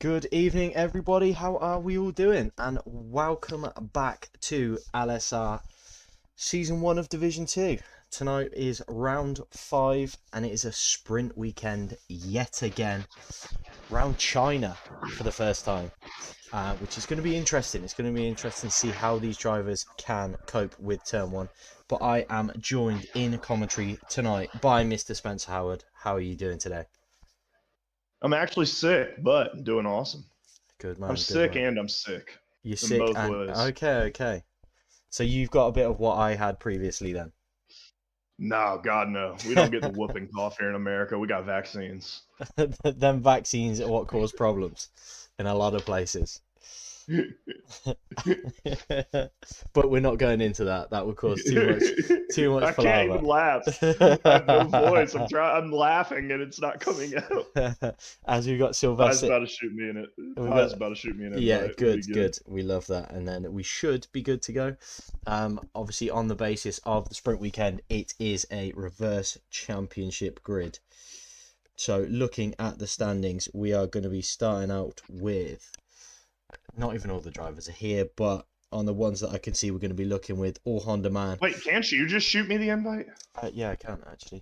Good evening, everybody. How are we all doing? And welcome back to LSR Season 1 of Division 2. Tonight is round 5, and it is a sprint weekend yet again. Round China for the first time, which is going to be interesting. It's going to be interesting to see how these drivers can cope with Turn 1. But I am joined in commentary tonight by Mr. Spencer Howard. How are you doing today? I'm actually sick, but doing awesome. Good man. I'm sick and I'm sick. You're in sick both and ways. okay. So you've got a bit of what I had previously then. No, God no. We don't get the whooping cough here in America. We got vaccines. Them vaccines are what cause problems in a lot of places. But we're not going into that. That would cause too much I palaver. can't even laugh. I have no voice. I'm laughing and it's not coming out. As we've got Sylvester. Pi's about to shoot me in it. Pi's about to shoot me in it. Yeah, good. We love that. And then we should be good to go. Obviously, on the basis of the sprint weekend, it is a reverse championship grid. So looking at the standings, we are going to be starting out with, not even all the drivers are here, but on the ones that I can see, we're going to be looking with all Honda Man. Wait, can't you just shoot me the invite? Yeah, I can actually.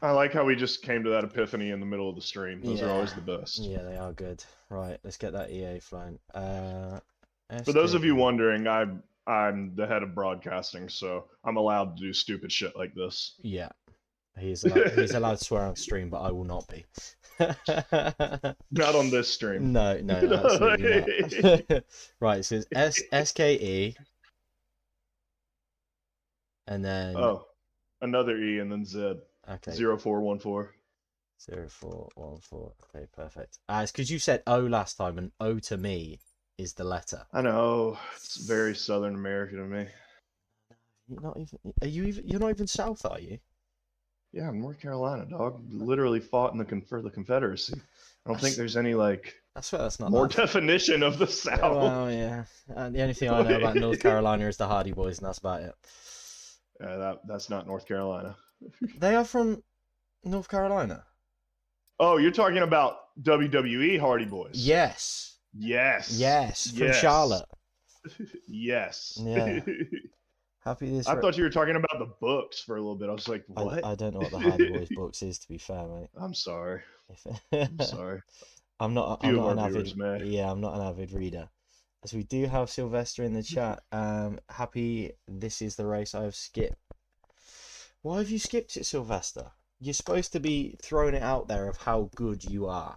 I like how we just came to that epiphany in the middle of the stream. Those are always the best. Yeah, they are good. Right, let's get that EA flying. For those of you wondering, I'm the head of broadcasting, so I'm allowed to do stupid shit like this. Yeah, he's allowed to swear on stream, but I will not be. Not on this stream. No, absolutely not. Right, so it's SKE, and then another E and then Z. Okay. 0414. 0414. Okay, perfect. It's because you said O last time, and O to me is the letter. I know, it's very Southern American to me. You're not even. You're not even South, are you? Yeah, I'm North Carolina, dog. Literally fought in for the Confederacy. I don't think there's any that's not more definition of the South. Well, yeah. The only thing I know about North Carolina is the Hardy Boys, and that's about it. That's not North Carolina. They are from North Carolina. Oh, you're talking about WWE Hardy Boys? Yes. From Charlotte. Yes. Yeah. Happy this. I thought you were talking about the books for a little bit. I was like, what? I don't know what the Hardy Boys books is, to be fair, mate. I'm sorry. I'm not an avid. Yeah, I'm not an avid reader. As we do have Sylvester in the chat. Happy. This is the race I've skipped. Why have you skipped it, Sylvester? You're supposed to be throwing it out there of how good you are.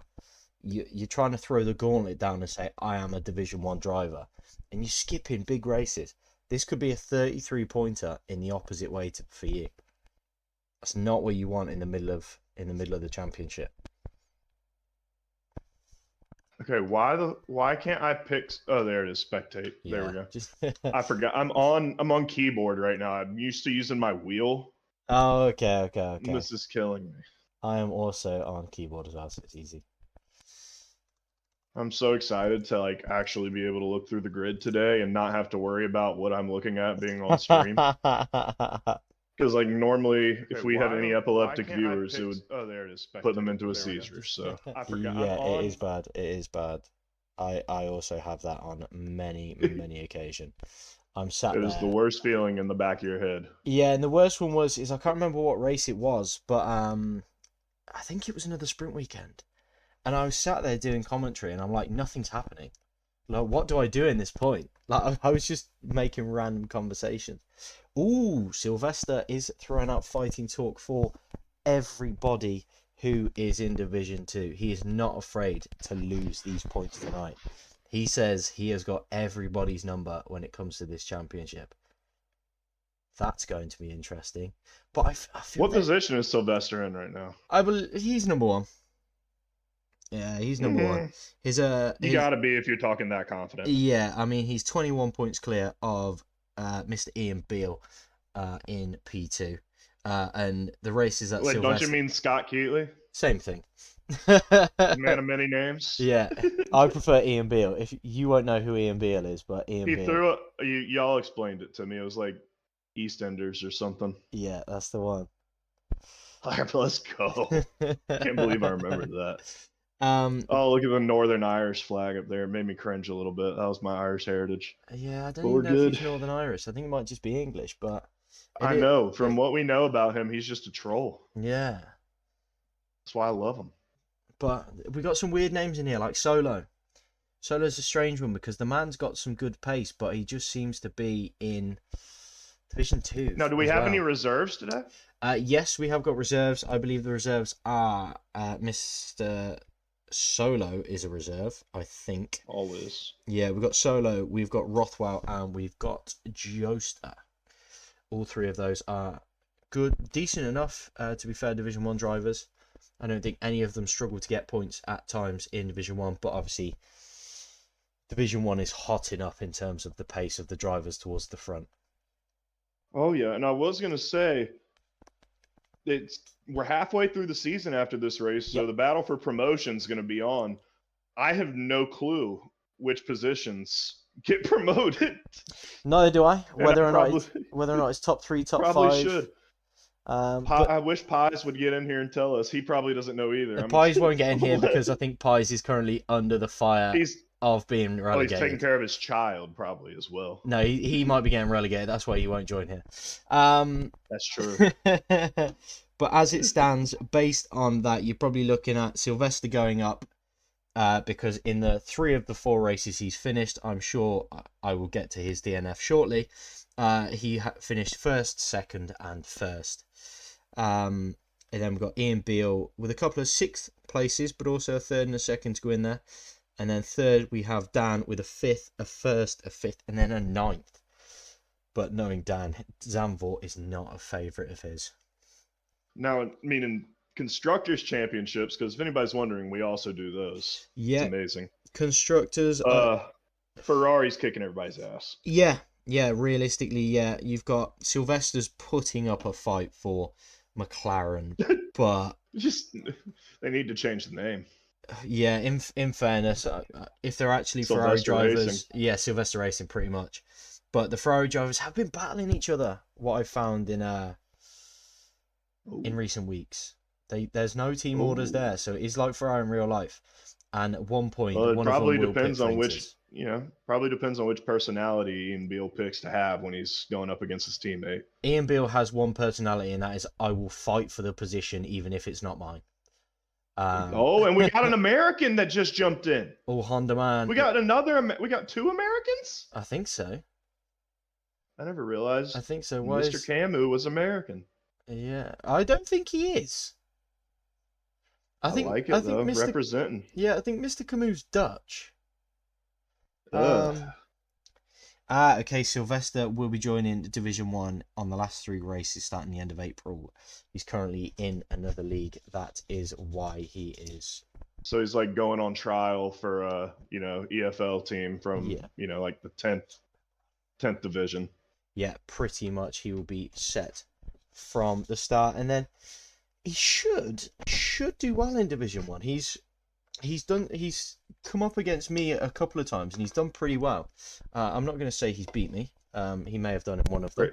You're trying to throw the gauntlet down and say, I am a Division 1 driver. And you're skipping big races. This could be a 33-pointer in the opposite way for you. That's not what you want in the middle of the championship. Okay, why can't I pick? Oh, there it is. Spectate. Yeah, there we go. I forgot. I'm on keyboard right now. I'm used to using my wheel. Oh, okay. This is killing me. I am also on keyboard as well, so it's easy. I'm so excited to actually be able to look through the grid today and not have to worry about what I'm looking at being on stream. Because normally, if we had any epileptic viewers, it would put them into a seizure. So I forgot. Yeah, it is bad. It is bad. I also have that on many occasions. I'm sat there. It is the worst feeling in the back of your head. Yeah, and the worst one is I can't remember what race it was, but I think it was another sprint weekend. And I was sat there doing commentary, and I'm like, nothing's happening. What do I do in this point? I was just making random conversations. Ooh, Sylvester is throwing out fighting talk for everybody who is in Division 2. He is not afraid to lose these points tonight. He says he has got everybody's number when it comes to this championship. That's going to be interesting. But I feel what position is Sylvester in right now? I believe he's number 1. Yeah, he's number 1. You gotta be if you're talking that confident. Yeah, I mean he's 21 points clear of Mr. Ian Beale in P2, and the race is at Wait, Sylvester. Don't you mean Scott Keatley? Same thing. Man of many names. Yeah, I prefer Ian Beale. If you won't know who Ian Beale is, but Ian Beale. Y'all explained it to me. It was like EastEnders or something. Yeah, that's the one. Let's go. Can't believe I remembered that. Oh, look at the Northern Irish flag up there. It made me cringe a little bit. That was my Irish heritage. Yeah, I don't But even we're know if good. he's Northern Irish. I think it might just be English, but I it, know. From it what we know about him, he's just a troll. yeah. That's why I love him. But we got some weird names in here, like Solo. Solo's a strange one because the man's got some good pace, but he just seems to be in Division 2 Now, do we as have well. any reserves today? Yes, we have got reserves. I believe the reserves are Mr. Solo is a reserve, I think. Always. Yeah, we've got Solo, we've got Rothwell, and we've got Joester. All three of those are good, decent enough, to be fair, Division 1 drivers. I don't think any of them struggle to get points at times in Division 1, but obviously Division 1 is hot enough in terms of the pace of the drivers towards the front. Oh, yeah. And I was going to say, we're halfway through the season after this race, so the battle for promotion is going to be on. I have no clue which positions get promoted. Neither do I. Whether or not it's top 3, top 5. Probably should. But I wish Pies would get in here and tell us. He probably doesn't know either. Pies won't get in here because I think Pies is currently under the fire of being relegated. He's taking care of his child probably as well. No, he might be getting relegated. That's why he won't join here. That's true. But as it stands, based on that, you're probably looking at Sylvester going up because in the 3 of the 4 races he's finished, I'm sure I will get to his DNF shortly. He finished 1st, 2nd, and 1st. And then we've got Ian Beale with a couple of 6th places, but also a 3rd and a 2nd to go in there. And then 3rd, we have Dan with a 5th, a 1st, a 5th, and then a 9th. But knowing Dan, Zandvoort is not a favourite of his. Now, I mean, in Constructors Championships, because if anybody's wondering, we also do those. Yeah. It's amazing. Constructors. Ferrari's kicking everybody's ass. Yeah, realistically, yeah. You've got Sylvester's putting up a fight for McLaren, but they need to change the name. Yeah, in fairness, if they're actually Ferrari drivers, yeah, Sylvester Racing pretty much. But the Ferrari drivers have been battling each other. What I found in recent weeks, there's no team orders there, so it is like Ferrari in real life. And at one point, well, one probably of them will depends on which probably depends on which personality Ian Beale picks to have when he's going up against his teammate. Ian Beale has one personality, and that is I will fight for the position even if it's not mine. And we got an American that just jumped in. Oh, Honda man. We got 2 Americans? I think so. I never realized. I think so. Mr. Camus was American. Yeah, I don't think he is. I think Mr. representing. Yeah, I think Mr. Camus Dutch. Okay, Sylvester will be joining Division 1 on the last 3 races starting the end of April. He's currently in another league. That is why he is. So he's like going on trial for EFL team from like the 10th division. Yeah, pretty much he will be set from the start, and then he should do well in Division 1. He's come up against me a couple of times and he's done pretty well. I'm not going to say he's beat me. He may have done in one of them.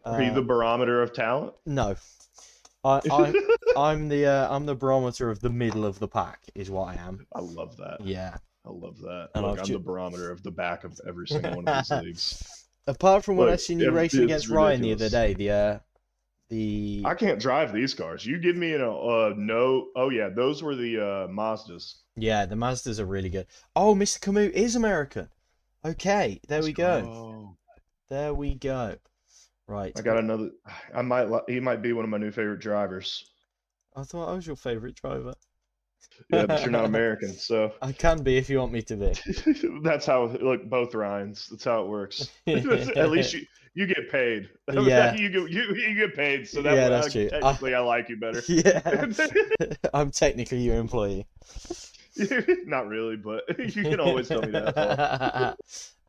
Are you the barometer of talent? No, I'm the barometer of the middle of the pack is what I am. I love that. Yeah, I love that. And I'm the barometer of the back of every single one of these leagues. Apart from when I seen you racing against Ryan the other day, I can't drive these cars. You give me no. Oh yeah, those were the Mazdas. Yeah, the Mazdas are really good. Oh, Mr. Camus is American. Okay, there we go. There we go. Right. I got another. He might be one of my new favorite drivers. I thought I was your favorite driver. Yeah, but you're not American, so I can be if you want me to be. That's how. Look, both Ryans. That's how it works. At least you get paid. Yeah, you get paid. So that that's true. Technically, I like you better. Yeah, I'm technically your employee. Not really, but you can always tell me that.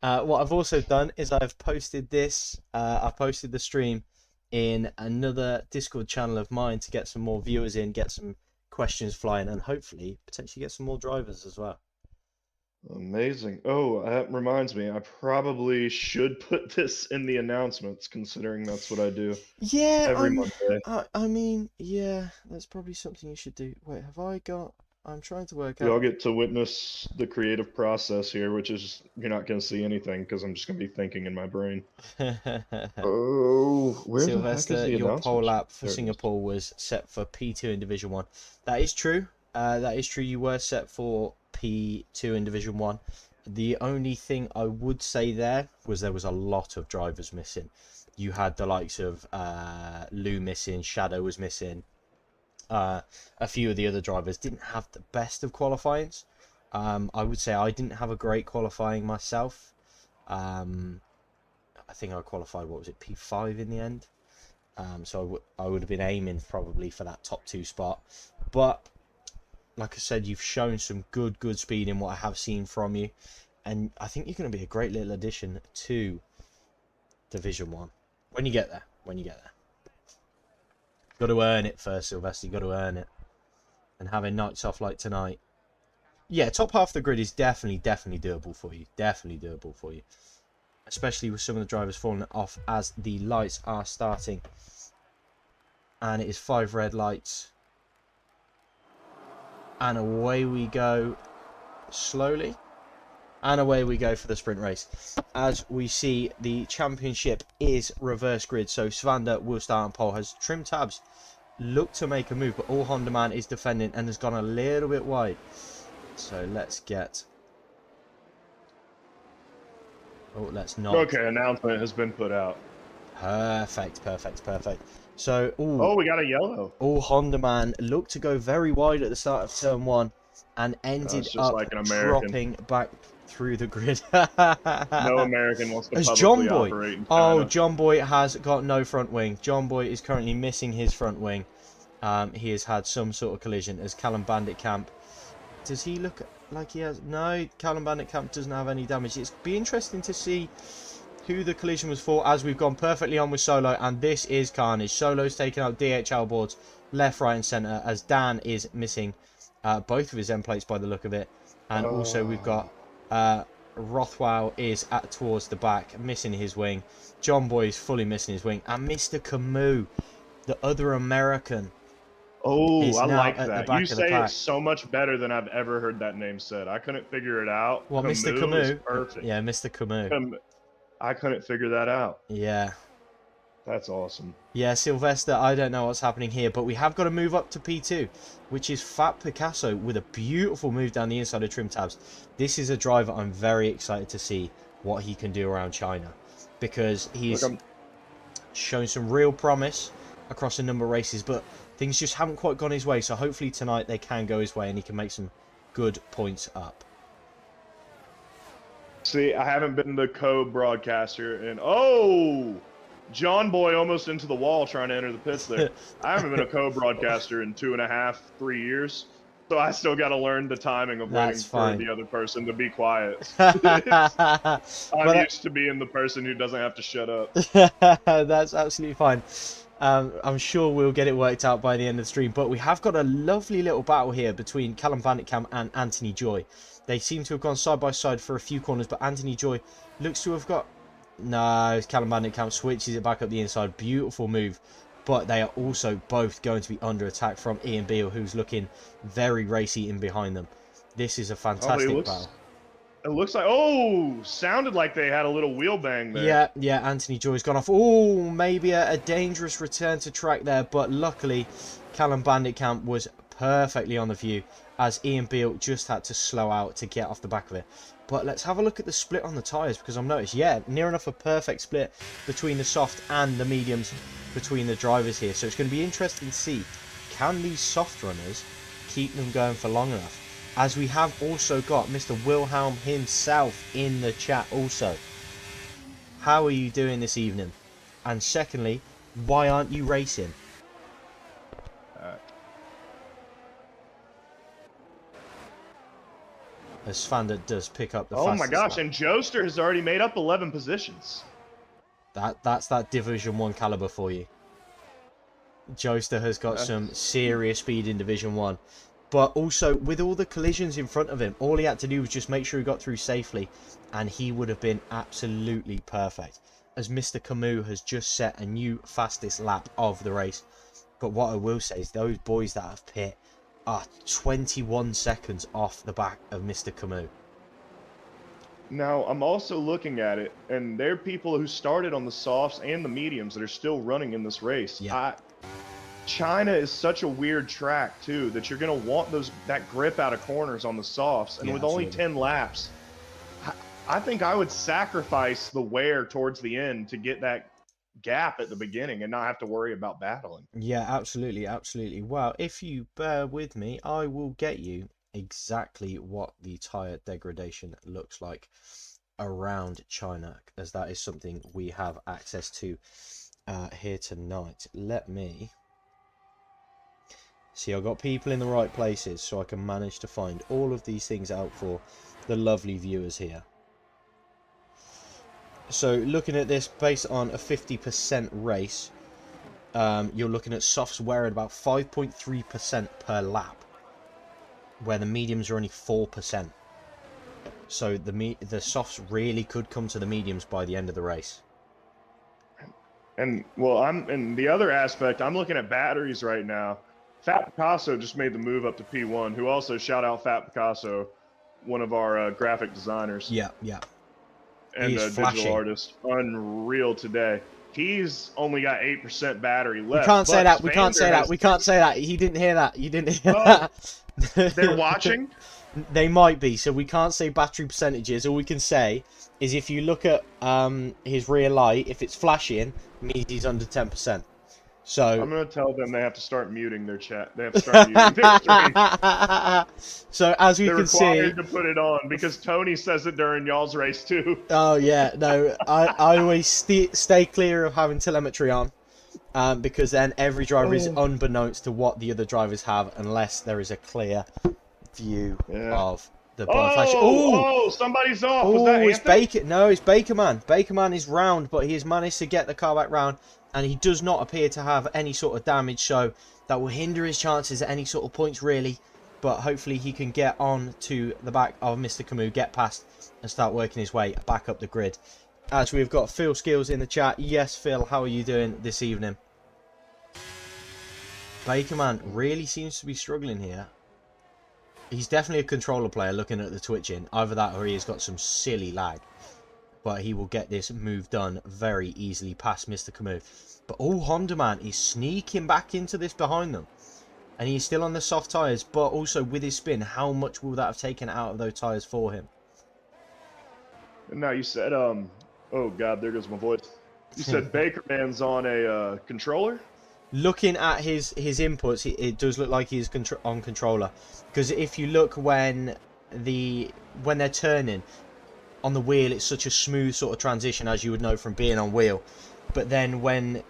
What I've also done is I've posted this. I posted the stream in another Discord channel of mine to get some more viewers in, get some questions flying, and hopefully potentially get some more drivers as well. Amazing. Oh, that reminds me, I probably should put this in the announcements, considering that's what I do. Yeah, every Monday. I mean, yeah, that's probably something you should do. Wait, have I got? I'm trying to work We all out. get to witness the creative process here, which is you're not going to see anything because I'm just going to be thinking in my brain. Oh, where the heck is Sylvester, the your announcement pole sheet? lap for There it is. Singapore was set for P2 in Division 1. That is true. That is true. You were set for P2 in Division 1. The only thing I would say there was a lot of drivers missing. You had the likes of Lou missing, Shadow was missing. A few of the other drivers didn't have the best of qualifyings. I would say I didn't have a great qualifying myself. I think I qualified, what was it, P5 in the end? So I would have been aiming probably for that top 2 spot. But like I said, you've shown some good speed in what I have seen from you. And I think you're going to be a great little addition to Division 1. When you get there. Got to earn it first, Sylvester. Got to earn it. And having nights off like tonight. Yeah, top half of the grid is definitely doable for you. Definitely doable for you. Especially with some of the drivers falling off as the lights are starting. And it is 5 red lights. And away we go slowly. And away we go for the sprint race. As we see, the championship is reverse grid. So Svander will start on pole. Has trim tabs. Looked to make a move, but All Honda Man is defending and has gone a little bit wide. So let's get... Oh, let's not. Okay, announcement has been put out. Perfect. So, oh, we got a yellow. All Honda Man looked to go very wide at the start of turn 1 and ended up like dropping back through the grid. No American wants to As publicly John Boy. operate in China. Oh, John Boy has got no front wing. John Boy is currently missing his front wing. He has had some sort of collision. As Callum Bandit Camp, does he look like he has? No, Callum Bandit Camp doesn't have any damage. It's be interesting to see who the collision was for, as we've gone perfectly on with Solo, and this is carnage. Solo's taking out DHL boards left, right and centre, as Dan is missing both of his end plates by the look of it. And also we've got Rothwell is towards the back, missing his wing. John Boy is fully missing his wing. And Mr. Camus, the other American. Oh, I like that. You say it so much better than I've ever heard that name said. I couldn't figure it out. Well, Camus Mr. Camus. is perfect. Yeah, Mr. Camus. I couldn't figure that out. Yeah. That's awesome. Yeah, Sylvester, I don't know what's happening here, but we have got to move up to P2, which is Fat Picasso with a beautiful move down the inside of trim tabs. This is a driver I'm very excited to see what he can do around China, because he's shown some real promise across a number of races, but things just haven't quite gone his way. So hopefully tonight they can go his way and he can make some good points up. See, I haven't been the co-broadcaster, and oh, John Boy almost into the wall trying to enter the pits there. I haven't been a co-broadcaster in 2.5, 3 years, so I still got to learn the timing of waiting for the other person to be quiet. I'm used to being the person who doesn't have to shut up. That's absolutely fine. I'm sure we'll get it worked out by the end of the stream, but we have got a lovely little battle here between Callum Banditcamp and Anthony Joy. They seem to have gone side by side for a few corners, but Anthony Joy looks to have got... No, Callum Banditcamp switches it back up the inside. Beautiful move. But they are also both going to be under attack from Ian Beale, who's looking very racy in behind them. This is a fantastic battle. It looks like... Oh, sounded like they had a little wheel bang there. Yeah, Anthony Joy's gone off. Oh, maybe a dangerous return to track there, but luckily Callum Banditcamp was perfectly on the view, as Ian Beale just had to slow out to get off the back of it. But let's have a look at the split on the tyres, because I've noticed, yeah, near enough a perfect split between the soft and the mediums between the drivers here. So it's going to be interesting to see, can these soft runners keep them going for long enough? As we have also got Mr. Wilhelm himself in the chat also. How are you doing this evening? And secondly, why aren't you racing? As Svander does pick up the fastest my gosh, lap. And Joester has already made up 11 positions. That's that Division 1 caliber for you. Joester has got some serious speed in Division 1. But also, with all the collisions in front of him, all he had to do was just make sure he got through safely, and he would have been absolutely perfect. As Mr. Camus has just set a new fastest lap of the race. But what I will say is those boys that have pit are 21 seconds off the back of Mr. Camus. Now, I'm also looking at it, and there are people who started on the softs and the mediums that are still running in this race. Yeah. China is such a weird track, too, that you're going to want that grip out of corners on the softs. And with only 10 laps, I think I would sacrifice the wear towards the end to get that gap at the beginning and not have to worry about battling. Yeah, absolutely, absolutely. Well, if you bear with me, I will get you exactly what the tyre degradation looks like around China, as that is something we have access to here tonight. Let me see. I've got people in the right places so I can manage to find all of these things out for the lovely viewers here. So looking at this based on a 50% race, you're looking at softs wear at about 5.3% per lap, where the mediums are only 4%. So the softs really could come to the mediums by the end of the race. And well, and the other aspect, I'm looking at batteries right now. Fat Picasso just made the move up to P1, who also shout out Fat Picasso, one of our graphic designers. Yeah, yeah. And a digital artist. Unreal today. He's only got 8% battery left. We can't say that. We can't say that. We can't say that. He didn't hear that. You didn't hear that. They're watching? They might be, so we can't say battery percentages. All we can say is if you look at his rear light, if it's flashing, it means he's under 10%. So I'm going to tell them they have to start muting their chat. They have to start muting their stream. So as we can see, they're required to put it on because Tony says it during y'all's race too. Oh yeah, no, I always stay clear of having telemetry on, because then every driver is unbeknownst to what the other drivers have, unless there is a clear view of the flash. Oh, somebody's off. Was that it's Baker? No, it's Bakerman. Bakerman is round, but he has managed to get the car back round. And he does not appear to have any sort of damage, so that will hinder his chances at any sort of points, really. But hopefully he can get on to the back of Mr. Camus, get past, and start working his way back up the grid. As we've got Phil Skills in the chat. Yes, Phil, how are you doing this evening? Bakerman really seems to be struggling here. He's definitely a controller player looking at the twitching. Either that or he has got some silly lag. But he will get this move done very easily past Mr. Camus. But Honda Man is sneaking back into this behind them. And he's still on the soft tyres, but also with his spin, how much will that have taken out of those tyres for him? Now you said, oh God, there goes my voice. You said Bakerman's on a controller? Looking at his inputs, it does look like he's on controller. Because if you look when they're turning, on the wheel, it's such a smooth sort of transition, as you would know from being on wheel. But then when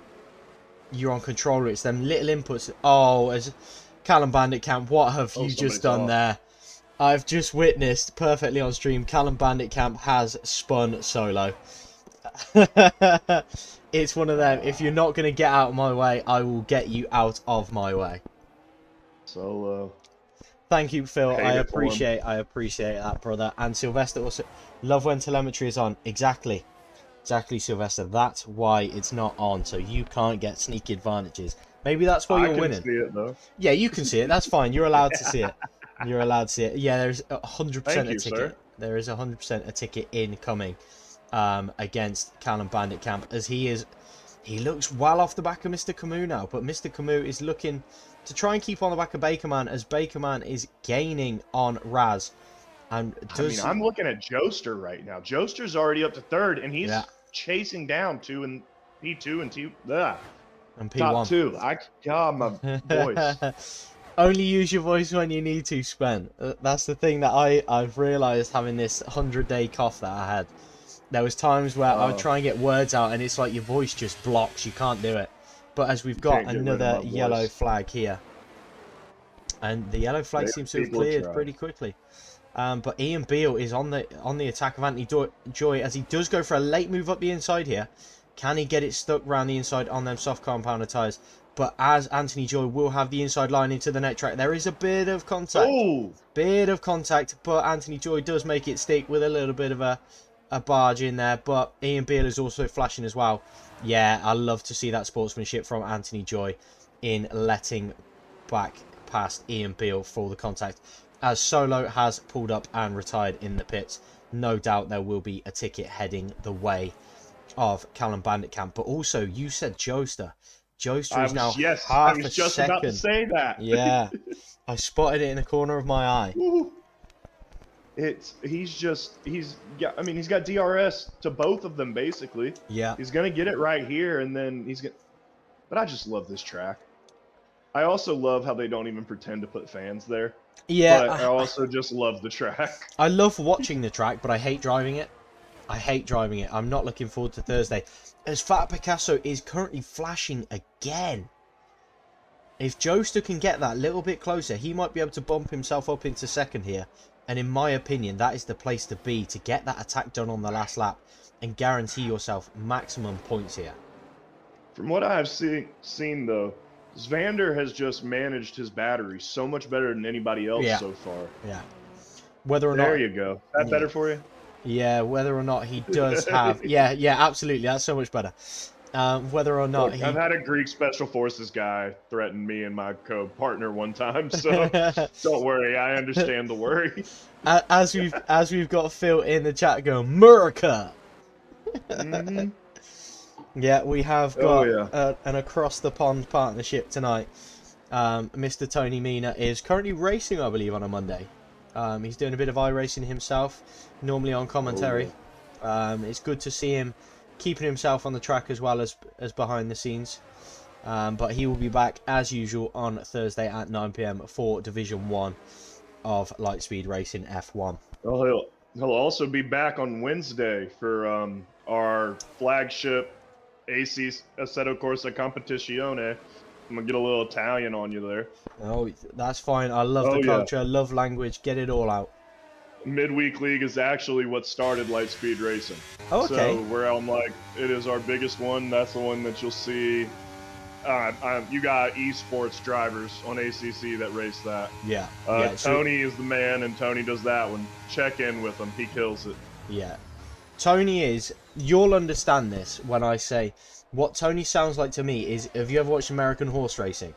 you're on controller, it's them little inputs. Oh, as Callum Bandit Camp, what have you just done there? I've just witnessed perfectly on stream, Callum Bandit Camp has spun solo. It's one of them. If you're not going to get out of my way, I will get you out of my way. Solo. Thank you, Phil. I appreciate that, brother. And Sylvester also, love when telemetry is on. Exactly, Sylvester. That's why it's not on, so you can't get sneaky advantages. Maybe that's why you're winning. I can see it though. Yeah, you can see it. That's fine. You're allowed to see it. You're allowed to see it. Yeah, there's 100% a ticket. Sir. There is 100% a ticket incoming against Callum Bandit Camp, as he looks well off the back of Mr. Camus now, but Mr. Camus is looking to try and keep on the back of Bakerman, as Bakerman is gaining on Raz. And I'm looking at Joester right now. Joester's already up to third, and he's chasing down P2 and T. And P1. Top 2. God, my voice. Only use your voice when you need to, Spen. That's the thing that I've realised having this 100-day cough that I had. There was times where I would try and get words out, and it's like your voice just blocks. You can't do it. But as we've got another yellow flag here, and the yellow flag seems to have cleared pretty quickly. But Ian Beale is on the attack of Anthony Joy, as he does go for a late move up the inside here. Can he get it stuck around the inside on them soft compounder tyres? But as Anthony Joy will have the inside line into the net track, there is a bit of contact. Bit of contact, but Anthony Joy does make it stick with a little bit of a barge in there. But Ian Beale is also flashing as well. Yeah, I love to see that sportsmanship from Anthony Joy in letting back past Ian Beale for the contact, as Solo has pulled up and retired in the pits. No doubt there will be a ticket heading the way of Callum Banditcamp. But also, you said Joester. Joester is now half a second. About to say that. Yeah, I spotted it in the corner of my eye. Ooh. He's got DRS to both of them basically. Yeah. He's gonna get it right here, and then But I just love this track. I also love how they don't even pretend to put fans there. Yeah. But I also just love the track. I love watching the track, but I hate driving it. I'm not looking forward to Thursday, as Fat Picasso is currently flashing again. If Joester can get that little bit closer, he might be able to bump himself up into second here. And in my opinion, that is the place to be, to get that attack done on the last lap and guarantee yourself maximum points here. From what I've seen though, Zvander has just managed his battery so much better than anybody else so far. Yeah. Whether or not... There you go. That better for you? Yeah, whether or not he does have... yeah, absolutely. That's so much better. Whether or not I've had a Greek Special Forces guy threaten me and my co-partner one time, so don't worry, I understand the worry. As we've got Phil in the chat going, America! Mm-hmm. Yeah, we have got an across-the-pond partnership tonight. Mr. Tony Mina is currently racing, I believe, on a Monday. He's doing a bit of iRacing himself, normally on commentary. It's good to see him keeping himself on the track as well as behind the scenes. But he will be back as usual on Thursday at 9 PM for Division 1 of Lightspeed Racing F1. Well, he'll also be back on Wednesday for our flagship AC Assetto Corsa Competizione. I'm going to get a little Italian on you there. Oh, that's fine. I love the culture, I love language. Get it all out. Midweek League is actually what started Lightspeed Racing. Oh, okay. So where I'm like, it is our biggest one. That's the one that you'll see. You got esports drivers on ACC that race that. Yeah. Tony is the man, and Tony does that one. Check in with him. He kills it. Yeah. Tony is... You'll understand this when I say... What Tony sounds like to me is... Have you ever watched American Horse Racing?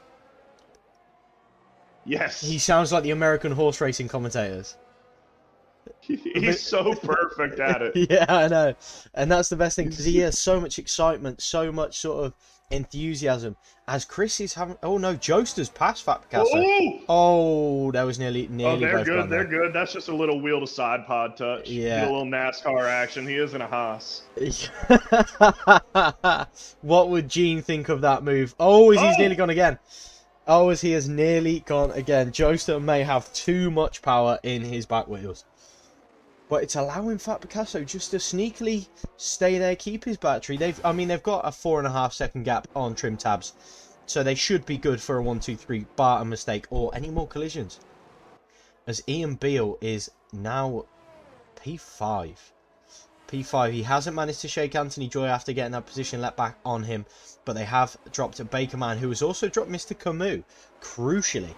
Yes. He sounds like the American horse racing commentators. He's so perfect at it. Yeah, I know. And that's the best thing, because he has so much excitement, so much sort of enthusiasm. As Chris is having... Oh, no, Joester's past Fat Picasso. Oh, that was nearly they're good. They're good. That's just a little wheel to side pod touch. Yeah. Get a little NASCAR action. He is in a Haas. What would Gene think of that move? Oh, he's nearly gone again. Oh, as he has nearly gone again. Joester may have too much power in his back wheels. But it's allowing Fat Picasso just to sneakily stay there, keep his battery. They've got a 4.5 second gap on trim tabs. So they should be good for a 1-2-3 bar a mistake or any more collisions. As Ian Beale is now P5. P5, he hasn't managed to shake Anthony Joy after getting that position let back on him. But they have dropped Bakerman, who has also dropped Mr. Camus, crucially.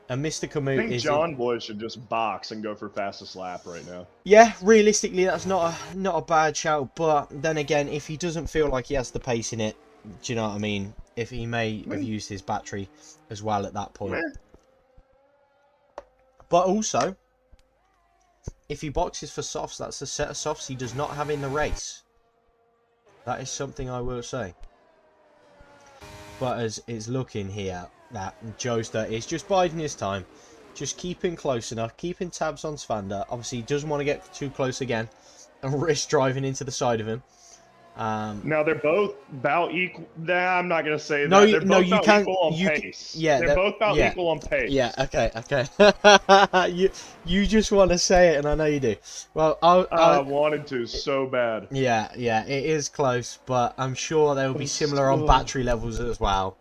And Mr. Camus I think John Boy should just box and go for fastest lap right now. Yeah, realistically, that's not a bad shout. But then again, if he doesn't feel like he has the pace in it, do you know what I mean? If he may have used his battery as well at that point. But also, if he boxes for softs, that's a set of softs he does not have in the race. That is something I will say. But as it's looking here, that Joester is just biding his time, just keeping close enough, keeping tabs on Zvander. Obviously, he doesn't want to get too close again and risk driving into the side of him. Now they're both about equal. Nah, I'm not gonna say that. No, they're both you about can't. Equal on pace. Yeah, they're both about equal on pace. Yeah, okay. you just want to say it, and I know you do. Well, I wanted to so bad. Yeah, it is close, but I'm sure they will be similar on battery levels as well.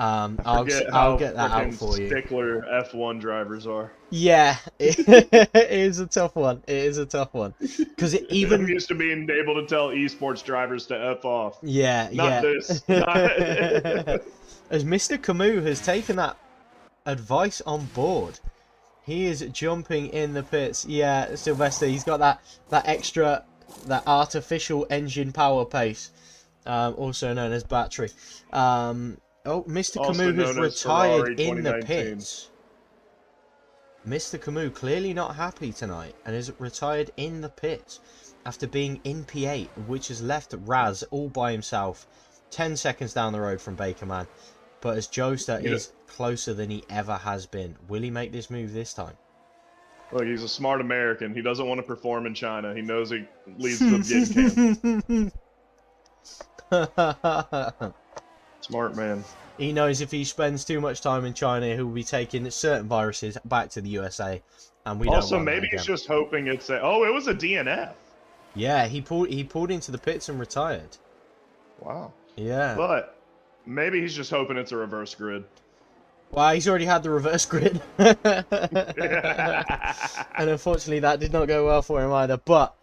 I'll get that out for you. Stickler F1 drivers are. Yeah, it is a tough one. It is a tough one because even I'm used to being able to tell esports drivers to F off. Yeah, not this. As Mr. Camus has taken that advice on board, he is jumping in the pits. Yeah, Sylvester, he's got that extra, that artificial engine power pace, also known as battery. Oh, Mr. Camus has retired in the pits. Mr. Camus clearly not happy tonight and is retired in the pit after being in P8, which has left Raz all by himself 10 seconds down the road from Bakerman. But as Joester is closer than he ever has been, will he make this move this time? Look, he's a smart American. He doesn't want to perform in China. He knows it leads to getting canceled. Smart man. He knows if he spends too much time in China, he will be taking certain viruses back to the USA, and we also don't want maybe that he's just hoping it's a. Oh, it was a DNF. Yeah, he pulled into the pits and retired. Wow. Yeah. But maybe he's just hoping it's a reverse grid. Well, he's already had the reverse grid. And unfortunately, that did not go well for him either. But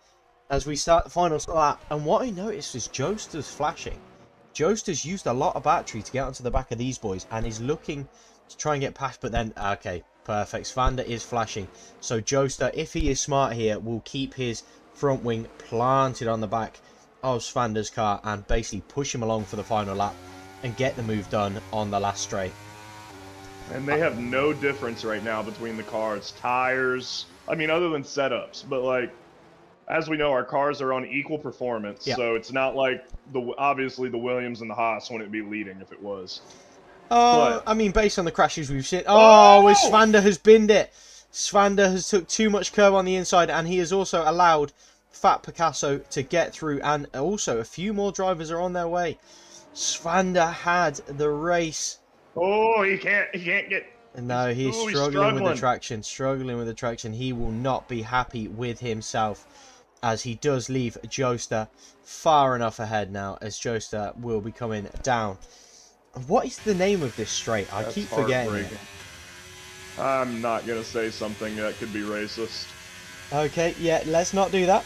as we start the final lap, and what I noticed is Joester's flashing. Joester's used a lot of battery to get onto the back of these boys and is looking to try and get past. But then, okay, perfect. Svander is flashing. So Joester, if he is smart here, will keep his front wing planted on the back of Svander's car and basically push him along for the final lap and get the move done on the last straight. And they have no difference right now between the cars, tires, I mean, other than setups. But, like, as we know, our cars are on equal performance. Yep. So it's not like, obviously, the Williams and the Haas wouldn't be leading if it was. I mean, based on the crashes we've seen. Oh, Svander has binned it. Svander has took too much curve on the inside, and he has also allowed Fat Picasso to get through. And also, a few more drivers are on their way. Svander had the race. Oh, he can't get. No, he's struggling with the traction. He will not be happy with himself as he does leave Joester far enough ahead now, as Joester will be coming down. What is the name of this straight? I keep forgetting it. I'm not going to say something that could be racist. Okay, yeah, let's not do that.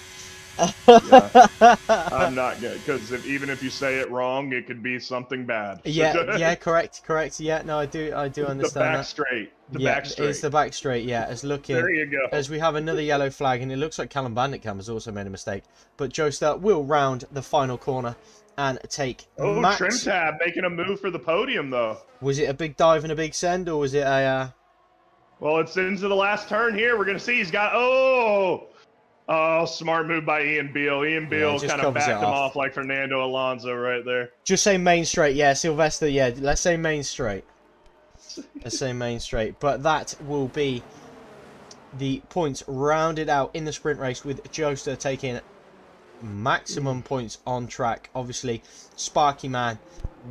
Yeah, I'm not good, because even if you say it wrong, it could be something bad. Yeah, correct. Yeah, no, I do understand the back straight. Back straight. It's the back straight. Yeah, as looking. There you go. As we have another yellow flag, and it looks like Callum Banditcam has also made a mistake. But Joester will round the final corner and take. Max. Trim Tab making a move for the podium though. Was it a big dive and a big send, or was it a? Well, it's into the last turn here. We're gonna see he's got. Oh, smart move by Ian Beale. Ian Beale kind of backed him off like Fernando Alonso right there. Just say main straight. Yeah, Sylvester. Yeah, let's say main straight. Let's say main straight. But that will be the points rounded out in the sprint race with Joester taking maximum points on track. Obviously, Sparky Man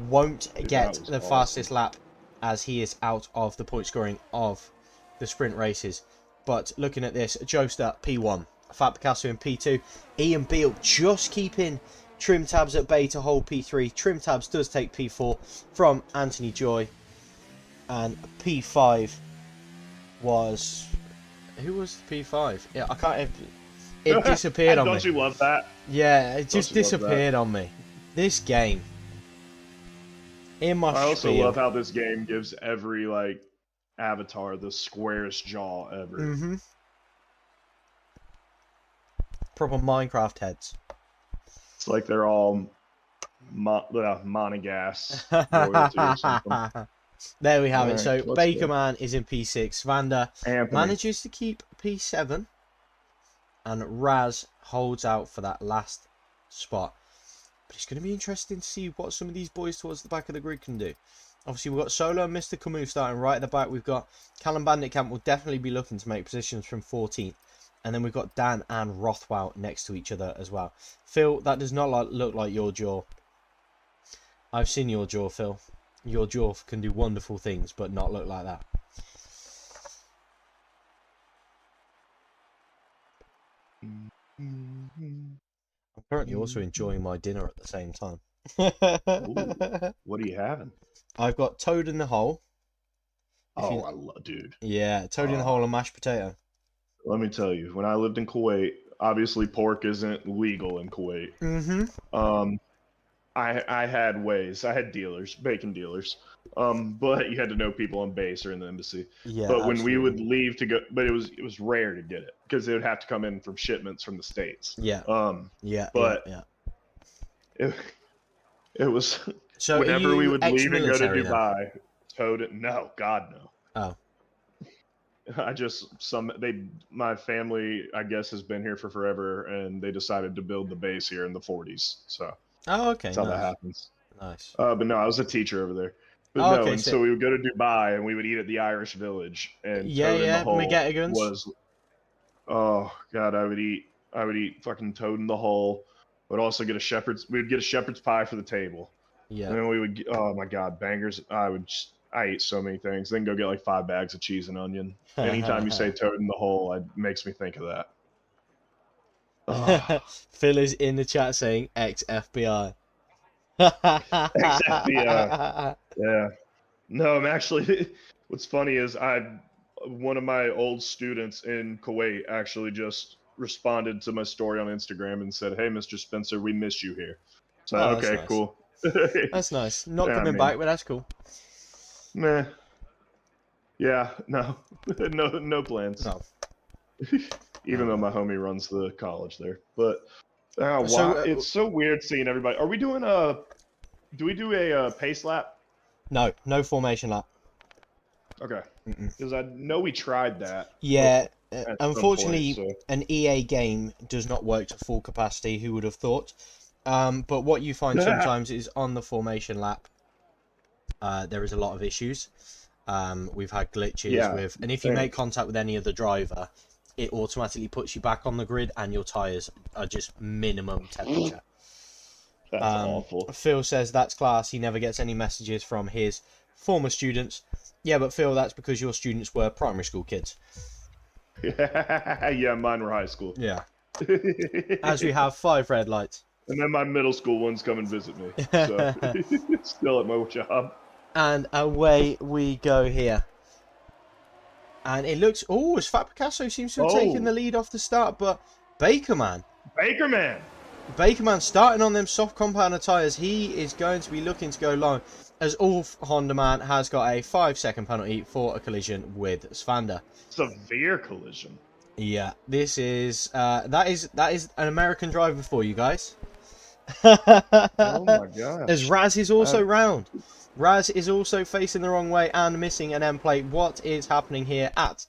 won't get the fastest lap as he is out of the point scoring of the sprint races. But looking at this, Joester P1. Fat Picasso in P2. Ian Beale just keeping Trim Tabs at bay to hold P3. Trim Tabs does take P4 from Anthony Joy. And P5 was... Who was P5? Yeah, I can't... It disappeared on me. Don't you love that? Yeah, it just disappeared on me. This game. I also love how this game gives every, like, avatar the squarest jaw ever. Mm-hmm. Proper Minecraft heads. It's like they're all monogas royalty or something. There we have it. So Bakerman is in P6. Svander manages to keep P7. And Raz holds out for that last spot. But it's going to be interesting to see what some of these boys towards the back of the grid can do. Obviously, we've got Solo and Mr. Camus starting right at the back. We've got Callum Banditcamp will definitely be looking to make positions from 14th. And then we've got Dan and Rothwell next to each other as well. Phil, that does not look like your jaw. I've seen your jaw, Phil. Your jaw can do wonderful things, but not look like that. I'm currently also enjoying my dinner at the same time. Ooh, what are you having? I've got toad in the hole. I love, dude. Yeah, toad in the hole and mashed potato. Let me tell you, when I lived in Kuwait, obviously pork isn't legal in Kuwait. Mm-hmm. I had ways. I had dealers, bacon dealers. But you had to know people on base or in the embassy. Yeah. But when we would leave to go, but it was rare to get it because they would have to come in from shipments from the States. Yeah. Yeah. But yeah. It was so whenever we would leave and go to Dubai, toad it. No, God no. Oh. my family, I guess, has been here for forever, and they decided to build the base here in the 40s. So Oh, okay, that's how that nice, happens. nice. But no, I was a teacher over there. But Oh, no, okay, and so sick. we would go to Dubai and we would eat at the Irish Village, and Yeah, Toad in the yeah, Hole McGettigans. was, oh God, I would eat fucking Toad in the Hole. We would get a shepherd's pie for the table. Yeah. And then oh my God, bangers. I ate so many things. Then go get like 5 bags of cheese and onion. Anytime you say Toad in the Hole, it makes me think of that. Oh, Phil is in the chat saying ex FBI. except yeah. No, I'm actually. What's funny is one of my old students in Kuwait actually just responded to my story on Instagram and said, "Hey, Mr. Spencer, we miss you here." So Oh, that's okay, nice. cool. That's nice. Not Yeah, I coming mean, back, but that's cool. meh. Yeah, no, no plans. No. Even though my homie runs the college there, but So, wow, it's so weird seeing everybody. Are we doing Do we do a pace lap? no formation lap. Okay, because I know we tried that. Yeah, At unfortunately, some point, so. an EA game does not work to full capacity. Who would have thought? But what you find sometimes is on the formation lap, there is a lot of issues. We've had glitches with, and if you make contact with any other driver, it automatically puts you back on the grid, and your tires are just minimum temperature. That's awful. Phil says that's class. He never gets any messages from his former students. Yeah, but Phil, that's because your students were primary school kids. Yeah, mine were high school. Yeah. As we have 5 red lights. And then my middle school ones come and visit me. So still at my job. And away we go here. And it looks... Oh, as Fat Picasso seems to have taken the lead off the start, but Bakerman starting on them soft compounder tyres. He is going to be looking to go long, as Ulf Honda Man has got a 5-second penalty for a collision with Svander. Severe collision. Yeah, this is that is an American driver for you guys. Oh my god! As Raz is also round. Raz is also facing the wrong way and missing an end plate. What is happening here at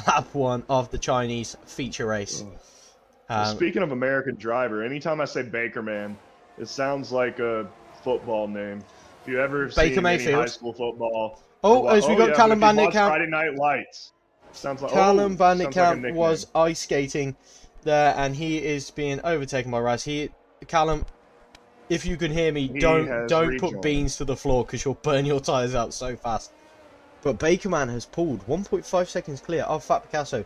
lap 1 of the Chinese feature race? Speaking of American driver, anytime I say Bakerman, it sounds like a football name. If you ever seen any high school football, as we got Callum Bandicamp. Friday Night Lights. Sounds like Callum Bandicamp was ice skating there, and he is being overtaken by Raz. Callum, if you can hear me, don't put beans to the floor because you'll burn your tyres out so fast. But Bakerman has pulled 1.5 seconds clear of Fat Picasso.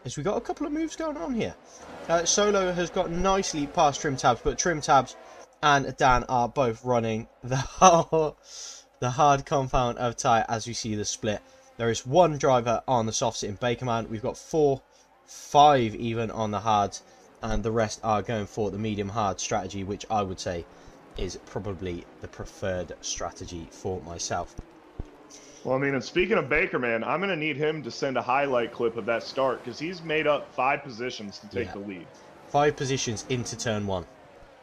As we got a couple of moves going on here. Solo has got nicely past Trim Tabs, but Trim Tabs and Dan are both running the hard compound of tyre as we see the split. There is one driver on the soft sitting Bakerman. We've got 4, 5 even on the hards, and the rest are going for the medium hard strategy, which I would say is probably the preferred strategy for myself. Well, I mean, and speaking of Bakerman, I'm going to need him to send a highlight clip of that start because he's made up 5 positions to take the lead. 5 positions into turn 1,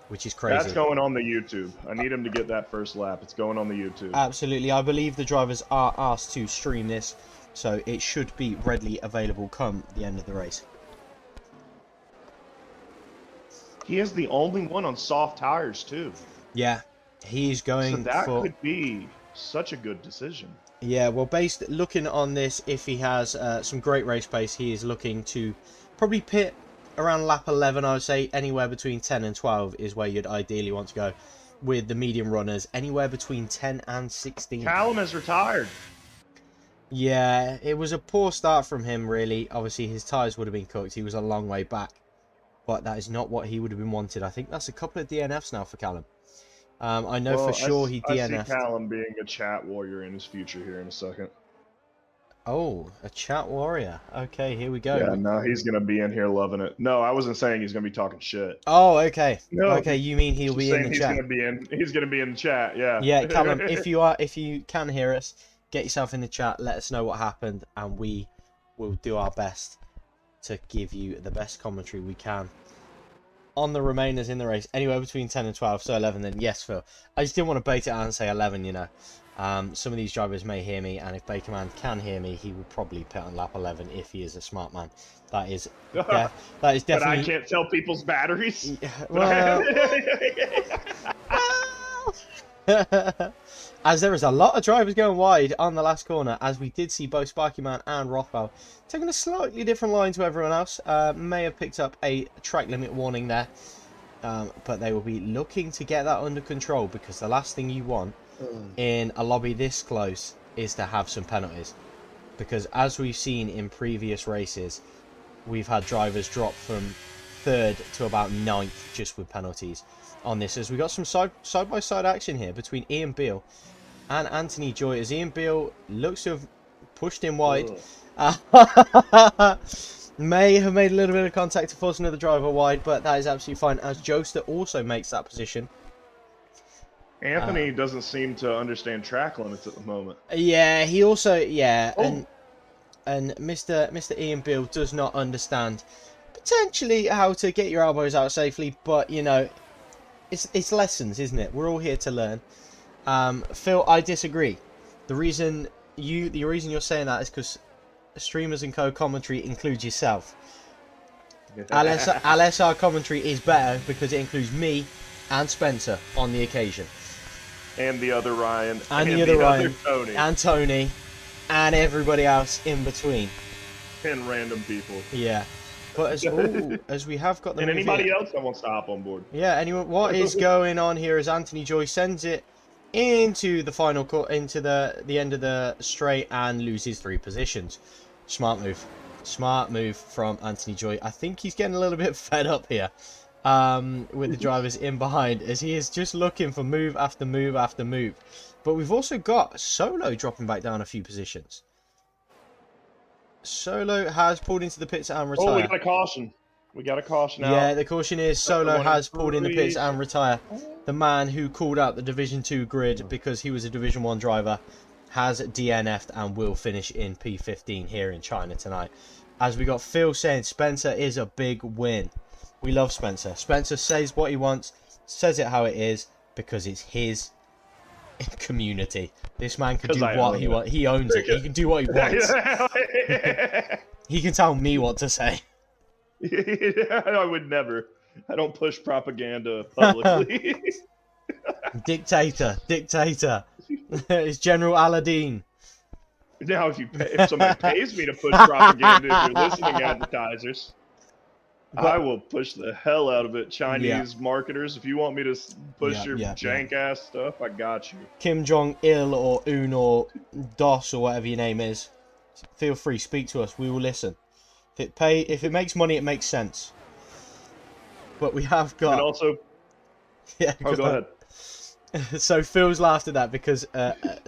which is crazy. That's going on the YouTube. I need him to get that first lap. It's going on the YouTube. Absolutely. I believe the drivers are asked to stream this, so it should be readily available come the end of the race. He is the only one on soft tires, too. Yeah, he's going so that could be such a good decision. Yeah, well, looking on this, if he has some great race pace, he is looking to probably pit around lap 11, I would say. Anywhere between 10 and 12 is where you'd ideally want to go. With the medium runners, anywhere between 10 and 16. Callum has retired. Yeah, it was a poor start from him, really. Obviously, his tyres would have been cooked. He was a long way back. But that is not what he would have been wanted. I think that's a couple of DNFs now for Callum. I know for sure he DNF'd. I see Callum being a chat warrior in his future here in a second. Oh, a chat warrior. Okay, here we go. Yeah, no, he's going to be in here loving it. No, I wasn't saying he's going to be talking shit. Oh, okay. No, okay, you mean he'll be in the chat. He's going to be in the chat, yeah. Yeah, Callum, if you can hear us, get yourself in the chat, let us know what happened, and we will do our best to give you the best commentary we can on the remainers in the race, anywhere between 10 and 12, so 11 then. Yes, Phil. I just didn't want to bait it out and say 11, you know. Some of these drivers may hear me, and if Bakerman can hear me, he would probably pit on lap 11 if he is a smart man. That is definitely... But I can't tell people's batteries. Well... As there is a lot of drivers going wide on the last corner, as we did see both Sparky Man and Rothwell taking a slightly different line to everyone else. May have picked up a track limit warning there, but they will be looking to get that under control, because the last thing you want in a lobby this close is to have some penalties, because as we've seen in previous races, we've had drivers drop from 3rd to about 9th just with penalties on this, as we got some side-by-side action here between Ian Beale and Anthony Joy, as Ian Beale looks to have pushed him wide. May have made a little bit of contact to force another driver wide, but that is absolutely fine, as Joester also makes that position. Anthony doesn't seem to understand track limits at the moment. Yeah, he also, and Mr. Ian Beale does not understand potentially how to get your elbows out safely, but you know, it's lessons, isn't it? We're all here to learn. Phil, I disagree. The reason you're saying that is because streamers and co-commentary includes yourself. LSR commentary is better because it includes me and Spencer on the occasion. And the other Ryan. And the other Ryan. Tony. And Tony. And everybody else in between. And random people. Yeah. But as we have got the and anybody else that wants to hop on board. Yeah, anyone. What is going on here is Anthony Joy sends it into the final into the end of the straight and loses 3 positions. Smart move from Anthony Joy. I think he's getting a little bit fed up here with the drivers in behind, as he is just looking for move after move after move. But we've also got Solo dropping back down a few positions. Solo has pulled into the pits and retired. Oh, we got a caution. We got a caution out. Yeah, the caution is Solo has pulled in the pits and retire. The man who called out the Division 2 grid because he was a Division 1 driver has DNF'd and will finish in P15 here in China tonight. As we got Phil saying Spencer is a big win. We love Spencer. Spencer says what he wants, says it how it is, because it's his community. This man can do what he wants. He owns it. He can do what he wants. He can tell me what to say. I would never. I don't push propaganda publicly. Dictator. It's General Aladdin. Now, if somebody pays me to push propaganda, if you're listening, advertisers, I will push the hell out of it. Chinese marketers, if you want me to push your jank ass stuff, I got you. Kim Jong-il or Un or DOS or whatever your name is, feel free, speak to us. We will listen. If it makes money, it makes sense. But we have got. And also. Yeah. Go ahead. So Phil's laughed at that because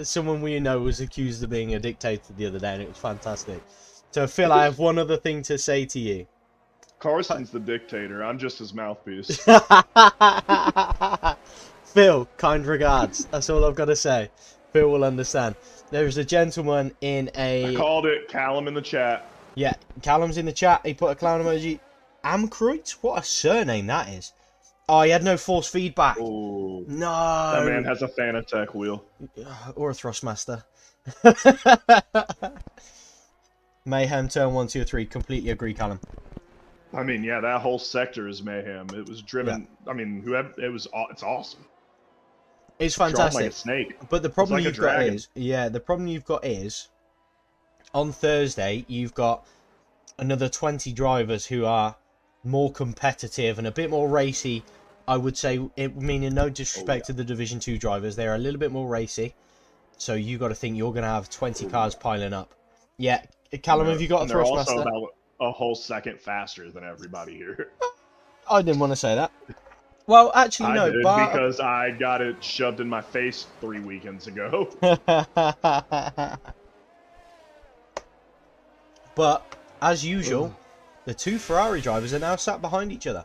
someone we know was accused of being a dictator the other day, and it was fantastic. So Phil, I have one other thing to say to you. Carson's the dictator. I'm just his mouthpiece. Phil, kind regards. That's all I've got to say. Phil will understand. There is a gentleman in a... I called it. Callum in the chat. Yeah, Callum's in the chat. He put a clown emoji. Amkreut? What a surname that is. Oh, he had no force feedback. Ooh, no. That man has a Fanatec wheel. Or a Thrustmaster. Mayhem, turn 1, 2, 3. Completely agree, Callum. I mean, yeah, that whole sector is mayhem. It was driven. Yeah. I mean, it's awesome. It's fantastic. Like a snake. But the problem you've got is, the problem you've got is, on Thursday you've got another 20 drivers who are more competitive and a bit more racy. I would say, meaning no disrespect to the Division 2 drivers, they're a little bit more racy. So you got to think you're going to have 20 cars piling up. Yeah, Callum, have you got a Thrustmaster? Also about a whole second faster than everybody here. I didn't want to say that. Well, actually, no. I did because I got it shoved in my face 3 weekends ago. But, as usual, the 2 Ferrari drivers are now sat behind each other.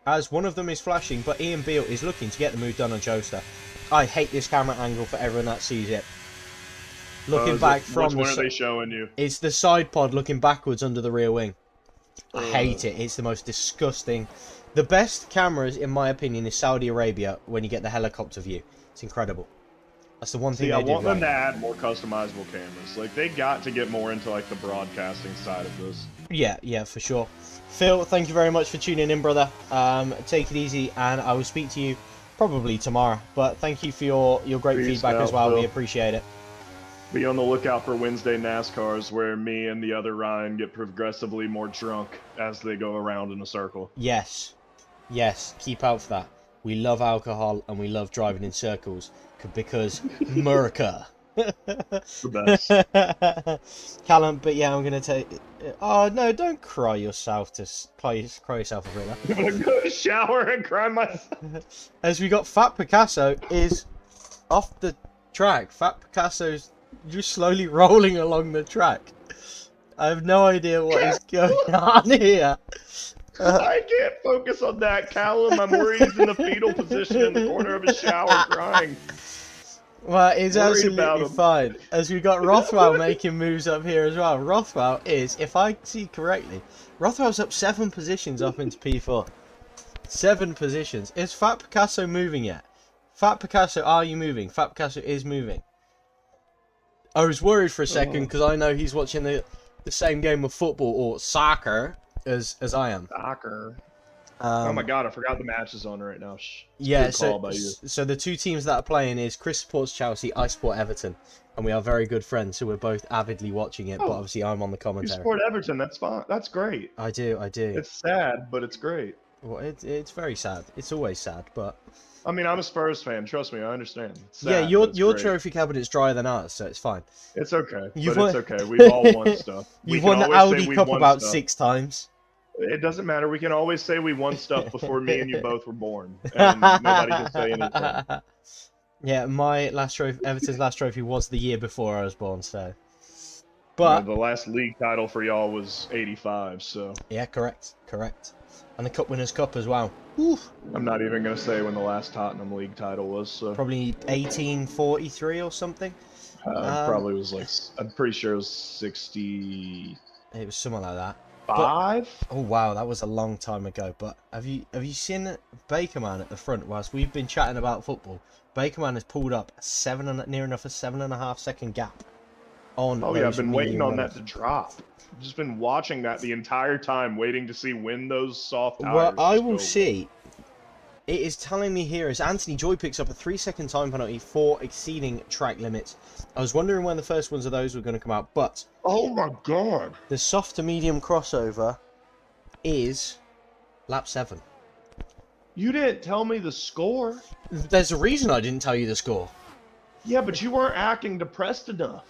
As one of them is flashing, but Ian Beale is looking to get the move done on Joester. I hate this camera angle for everyone that sees it. Looking back from which one are they showing you? It's the side pod looking backwards under the rear wing. I hate it. It's the most disgusting The best cameras, in my opinion, is Saudi Arabia when you get the helicopter view. It's incredible. That's the one thing See, I they did want them to right. add more customizable cameras. Like, they got to get more into, like, the broadcasting side of this. Yeah, for sure. Phil, thank you very much for tuning in, brother. Take it easy, and I will speak to you probably tomorrow. But thank you for your great feedback as well. Phil. We appreciate it. Be on the lookout for Wednesday NASCARs where me and the other Ryan get progressively more drunk as they go around in a circle. Yes. Keep out for that. We love alcohol and we love driving in circles because America. The best. Callum, but yeah, I'm gonna take. Oh no! Don't cry yourself cry yourself a bit. I'm gonna go shower and cry myself. As we got Fat Picasso is off the track. Fat Picasso's just slowly rolling along the track. I have no idea what is going on here. I can't focus on that, Callum. I'm worried he's in the fetal position in the corner of his shower crying. Well, it's absolutely fine. As we got Rothwell making moves up here as well. Rothwell is, if I see correctly, Rothwell's up 7 positions up into P4. 7 positions. Is Fat Picasso moving yet? Fat Picasso, are you moving? Fat Picasso is moving. I was worried for a second because I know he's watching the same game of football or soccer as I am. Soccer. Oh my god, I forgot the match is on right now. Yeah, so the 2 teams that are playing is Chris supports Chelsea, I support Everton, and we are very good friends, so we're both avidly watching it. But obviously, I'm on the commentary. You support Everton? That's fine. That's great. I do. It's sad, but it's great. Well, it's very sad. It's always sad, but. I mean, I'm a Spurs fan. Trust me, I understand. Sad, yeah, your trophy cabinet's drier than ours, so it's fine. It's okay. It's okay. We've all won stuff. You've won the Audi Cup about 6 times. It doesn't matter. We can always say we won stuff before me and you both were born, and nobody can say anything. Yeah, Everton's last trophy was the year before I was born, so. But the last league title for y'all was '85, so. Yeah, correct. And the Cup Winners' Cup as well. Oof. I'm not even going to say when the last Tottenham league title was. So. Probably 1843 or something. Probably was like, I'm pretty sure it was 60. It was something like that. 5? Oh wow, that was a long time ago. But have you seen Bakerman at the front? Whilst we've been chatting about football, Bakerman has pulled up near enough a 7.5 second gap. On yeah, I've been waiting on that to drop. I've just been watching that the entire time, waiting to see when those soft tires. Well, I will see. It is telling me here as Anthony Joy picks up a 3-second time penalty for exceeding track limits. I was wondering when the first ones of those were going to come out, but oh my god, the soft to medium crossover is lap 7. You didn't tell me the score. There's a reason I didn't tell you the score. Yeah, but you weren't acting depressed enough.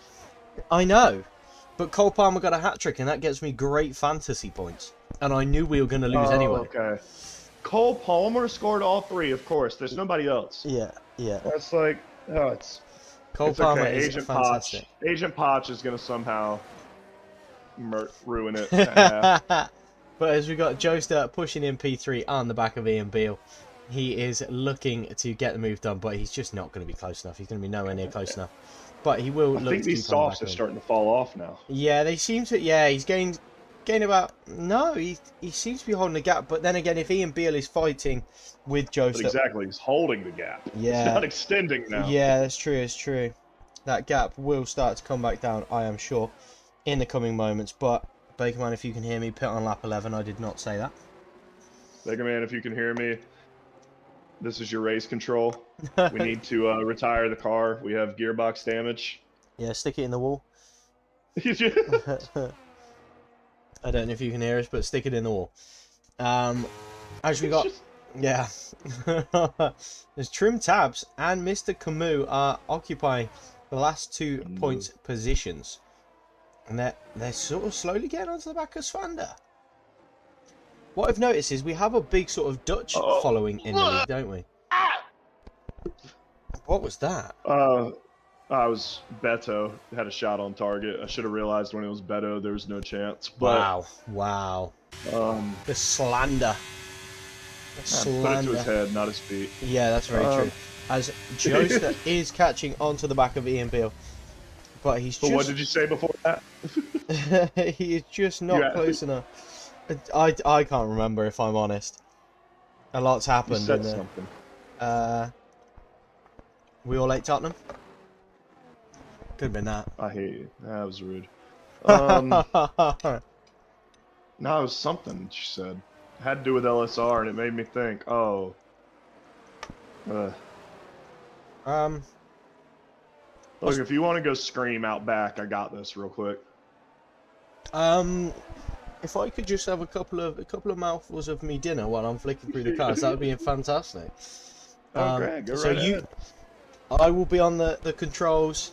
I know, but Cole Palmer got a hat-trick, and that gets me great fantasy points. And I knew we were going to lose anyway. Okay. Cole Palmer scored all 3, of course. There's nobody else. Yeah. That's like, it's... Cole Palmer is fantastic. Agent Potch is going to somehow ruin it. But as we got Joe Sturt pushing in P3 on the back of Ian Beale, he is looking to get the move done, but he's just not going to be close enough. He's going to be nowhere near close enough. But he will look to keep on. I think these softs are starting to fall off now. Yeah, they seem to. Yeah, he's gained about. No, he seems to be holding the gap. But then again, if Ian Beale is fighting with Joe Sturt, exactly, he's holding the gap. Yeah, it's not extending now. Yeah, that's true. It's true. That gap will start to come back down, I am sure, in the coming moments. But Bakerman, if you can hear me, pit on lap 11. I did not say that. Bakerman, if you can hear me, this is your race control. We need to retire the car. We have gearbox damage. Yeah, stick it in the wall. I don't know if you can hear us, but stick it in the wall. As we got... Yeah. There's Trim Tabs and Mr. Camus are occupying the last 2 points positions. And they're sort of slowly getting onto the back of Svander. What I've noticed is we have a big sort of Dutch following in the league, don't we? What was that? I was Beto. Had a shot on target. I should have realized when it was Beto there was no chance. But, wow. The slander. Put it to his head, not his feet. Yeah, that's very true. As Joseph is catching onto the back of Ian Beale. But he's just... what did you say before that? He is just not close enough. I can't remember, if I'm honest. A lot's You happened. said something. We all ate Tottenham. Could have been that. I hate you. That was rude. No, it was something she said. It had to do with LSR, and it made me think. Oh. Look, if you want to go scream out back, I got this real quick. If I could just have a couple of mouthfuls of me dinner while I'm flicking through the cards, that would be fantastic. Okay, go right ahead. I will be on the controls.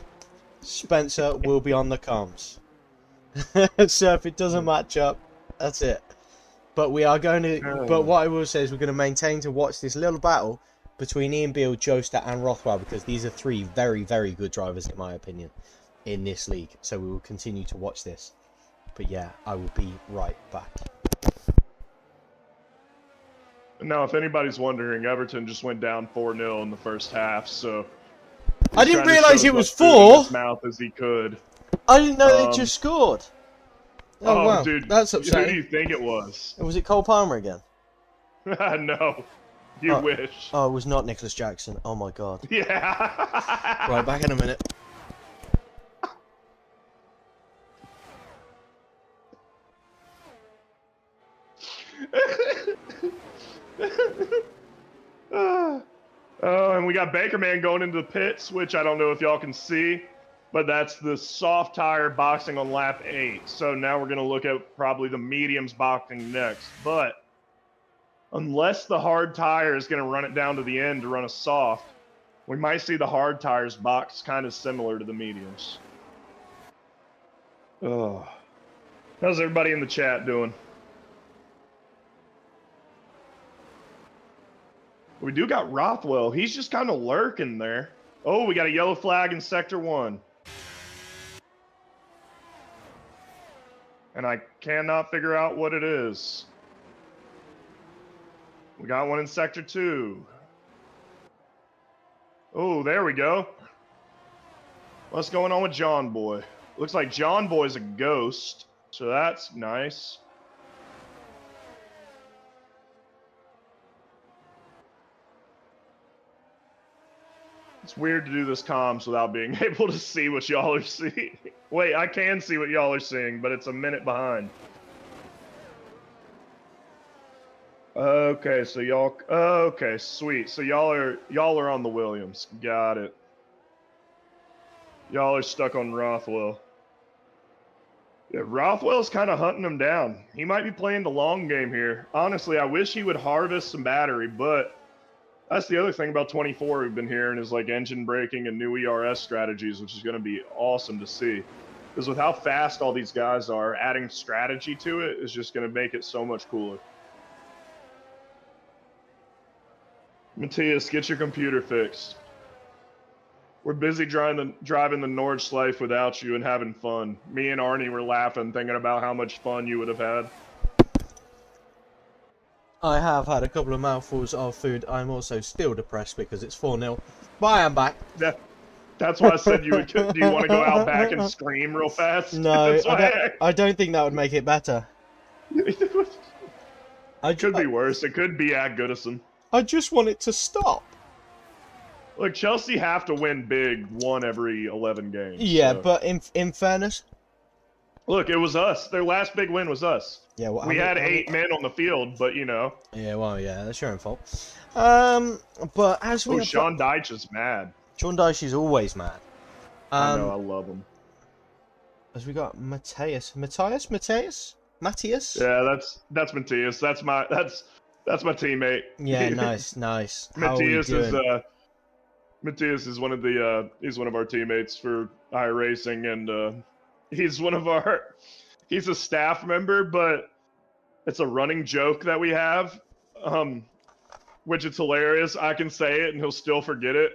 Spencer will be on the comms. So if it doesn't match up, that's it. But we are going to. But what I will say is we're going to maintain to watch this little battle between Ian Beale, Joestar, and Rothwell, because these are three very, very good drivers in my opinion in this league. So we will continue to watch this. But yeah, I will be right back. Now, if anybody's wondering, Everton just went down 4-0 in the first half, so I didn't realise it was 4. As mouth as he could. I didn't know they just scored. Oh wow, dude, that's upsetting. Who do you think it was? Was it Cole Palmer again? No, you wish. Oh, it was not Nicholas Jackson. Oh my god. Yeah. Right, back in a minute. And we got Baker Man going into the pits, which I don't know if y'all can see, but that's the soft tire boxing on lap 8. So now we're going to look at probably the mediums boxing next. But unless the hard tire is going to run it down to the end to run a soft, we might see the hard tires box kind of similar to the mediums. Oh. How's everybody in the chat doing? We do got Rothwell. He's just kind of lurking there. Oh, we got a yellow flag in Sector 1. And I cannot figure out what it is. We got one in Sector 2. Oh, there we go. What's going on with John Boy? Looks like John Boy's a ghost, so that's nice. It's weird to do this comms without being able to see what y'all are seeing. Wait, I can see what y'all are seeing, but it's a minute behind. Okay, so y'all. Okay, sweet. So y'all are on the Williams. Got it. Y'all are stuck on Rothwell. Yeah, Rothwell's kind of hunting him down. He might be playing the long game here. Honestly, I wish he would harvest some battery, but that's the other thing about 24 we've been hearing is like engine braking and new ERS strategies, which is going to be awesome to see. Because with how fast all these guys are, adding strategy to it is just going to make it so much cooler. Matthias, get your computer fixed. We're busy driving the Nordschleife without you and having fun. Me and Arnie were laughing, thinking about how much fun you would have had. I have had a couple of mouthfuls of food. I'm also still depressed because it's 4-0. But I am back. Yeah, that's why I said you would. Do you want to go out back and scream real fast? No, I don't think that would make it better. It could be worse. It could be at Goodison. I just want it to stop. Look, Chelsea have to win big 1 every 11 games. Yeah, so. But in fairness... Look, it was us. Their last big win was us. Yeah, well, we had 8 men on the field, but you know. Yeah, well, yeah, that's your own fault. But as we... Sean Deitch is mad. Sean Deitch is always mad. I know, I love him. As we got Matthias? Matthias? Yeah, that's Matthias. That's my teammate. Yeah, nice. Matthias is one of our teammates for iRacing, and he's a staff member, but it's a running joke that we have, which is hilarious. I can say it and he'll still forget it.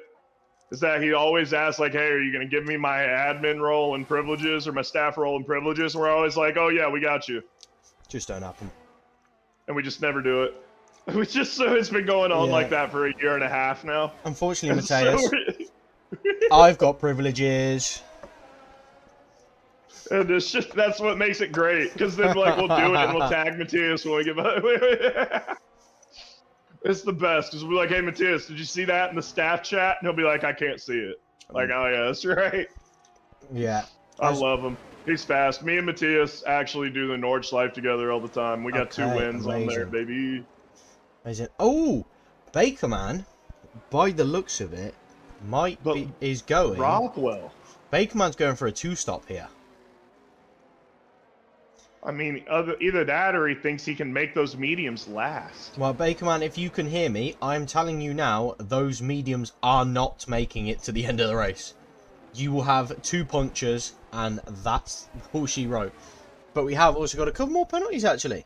Is that he always asks like, "Hey, are you gonna give me my admin role and privileges or my staff role and privileges?" And we're always like, "Oh yeah, we got you." Just don't happen. And we just never do it. It's been going on like that for 1.5 years now. Unfortunately, Matthias, I've got privileges. And that's what makes it great, because then like we'll do it and we'll tag Matthias when we get back. It's the best because we're like, hey, Matthias, did you see that in the staff chat? And he'll be like, I can't see it. Like, oh, yeah, that's right. Yeah. I love him. He's fast. Me and Matthias actually do the Nordschleife together all the time. We got 2 wins on there, baby. Amazing. Oh, Bakerman, by the looks of it, is going. Rockwell. Bakerman's going for a 2-stop here. I mean, either that or he thinks he can make those mediums last. Well, Bakerman, if you can hear me, I'm telling you now, those mediums are not making it to the end of the race. You will have 2 punchers, and that's all she wrote. But we have also got a couple more penalties, actually.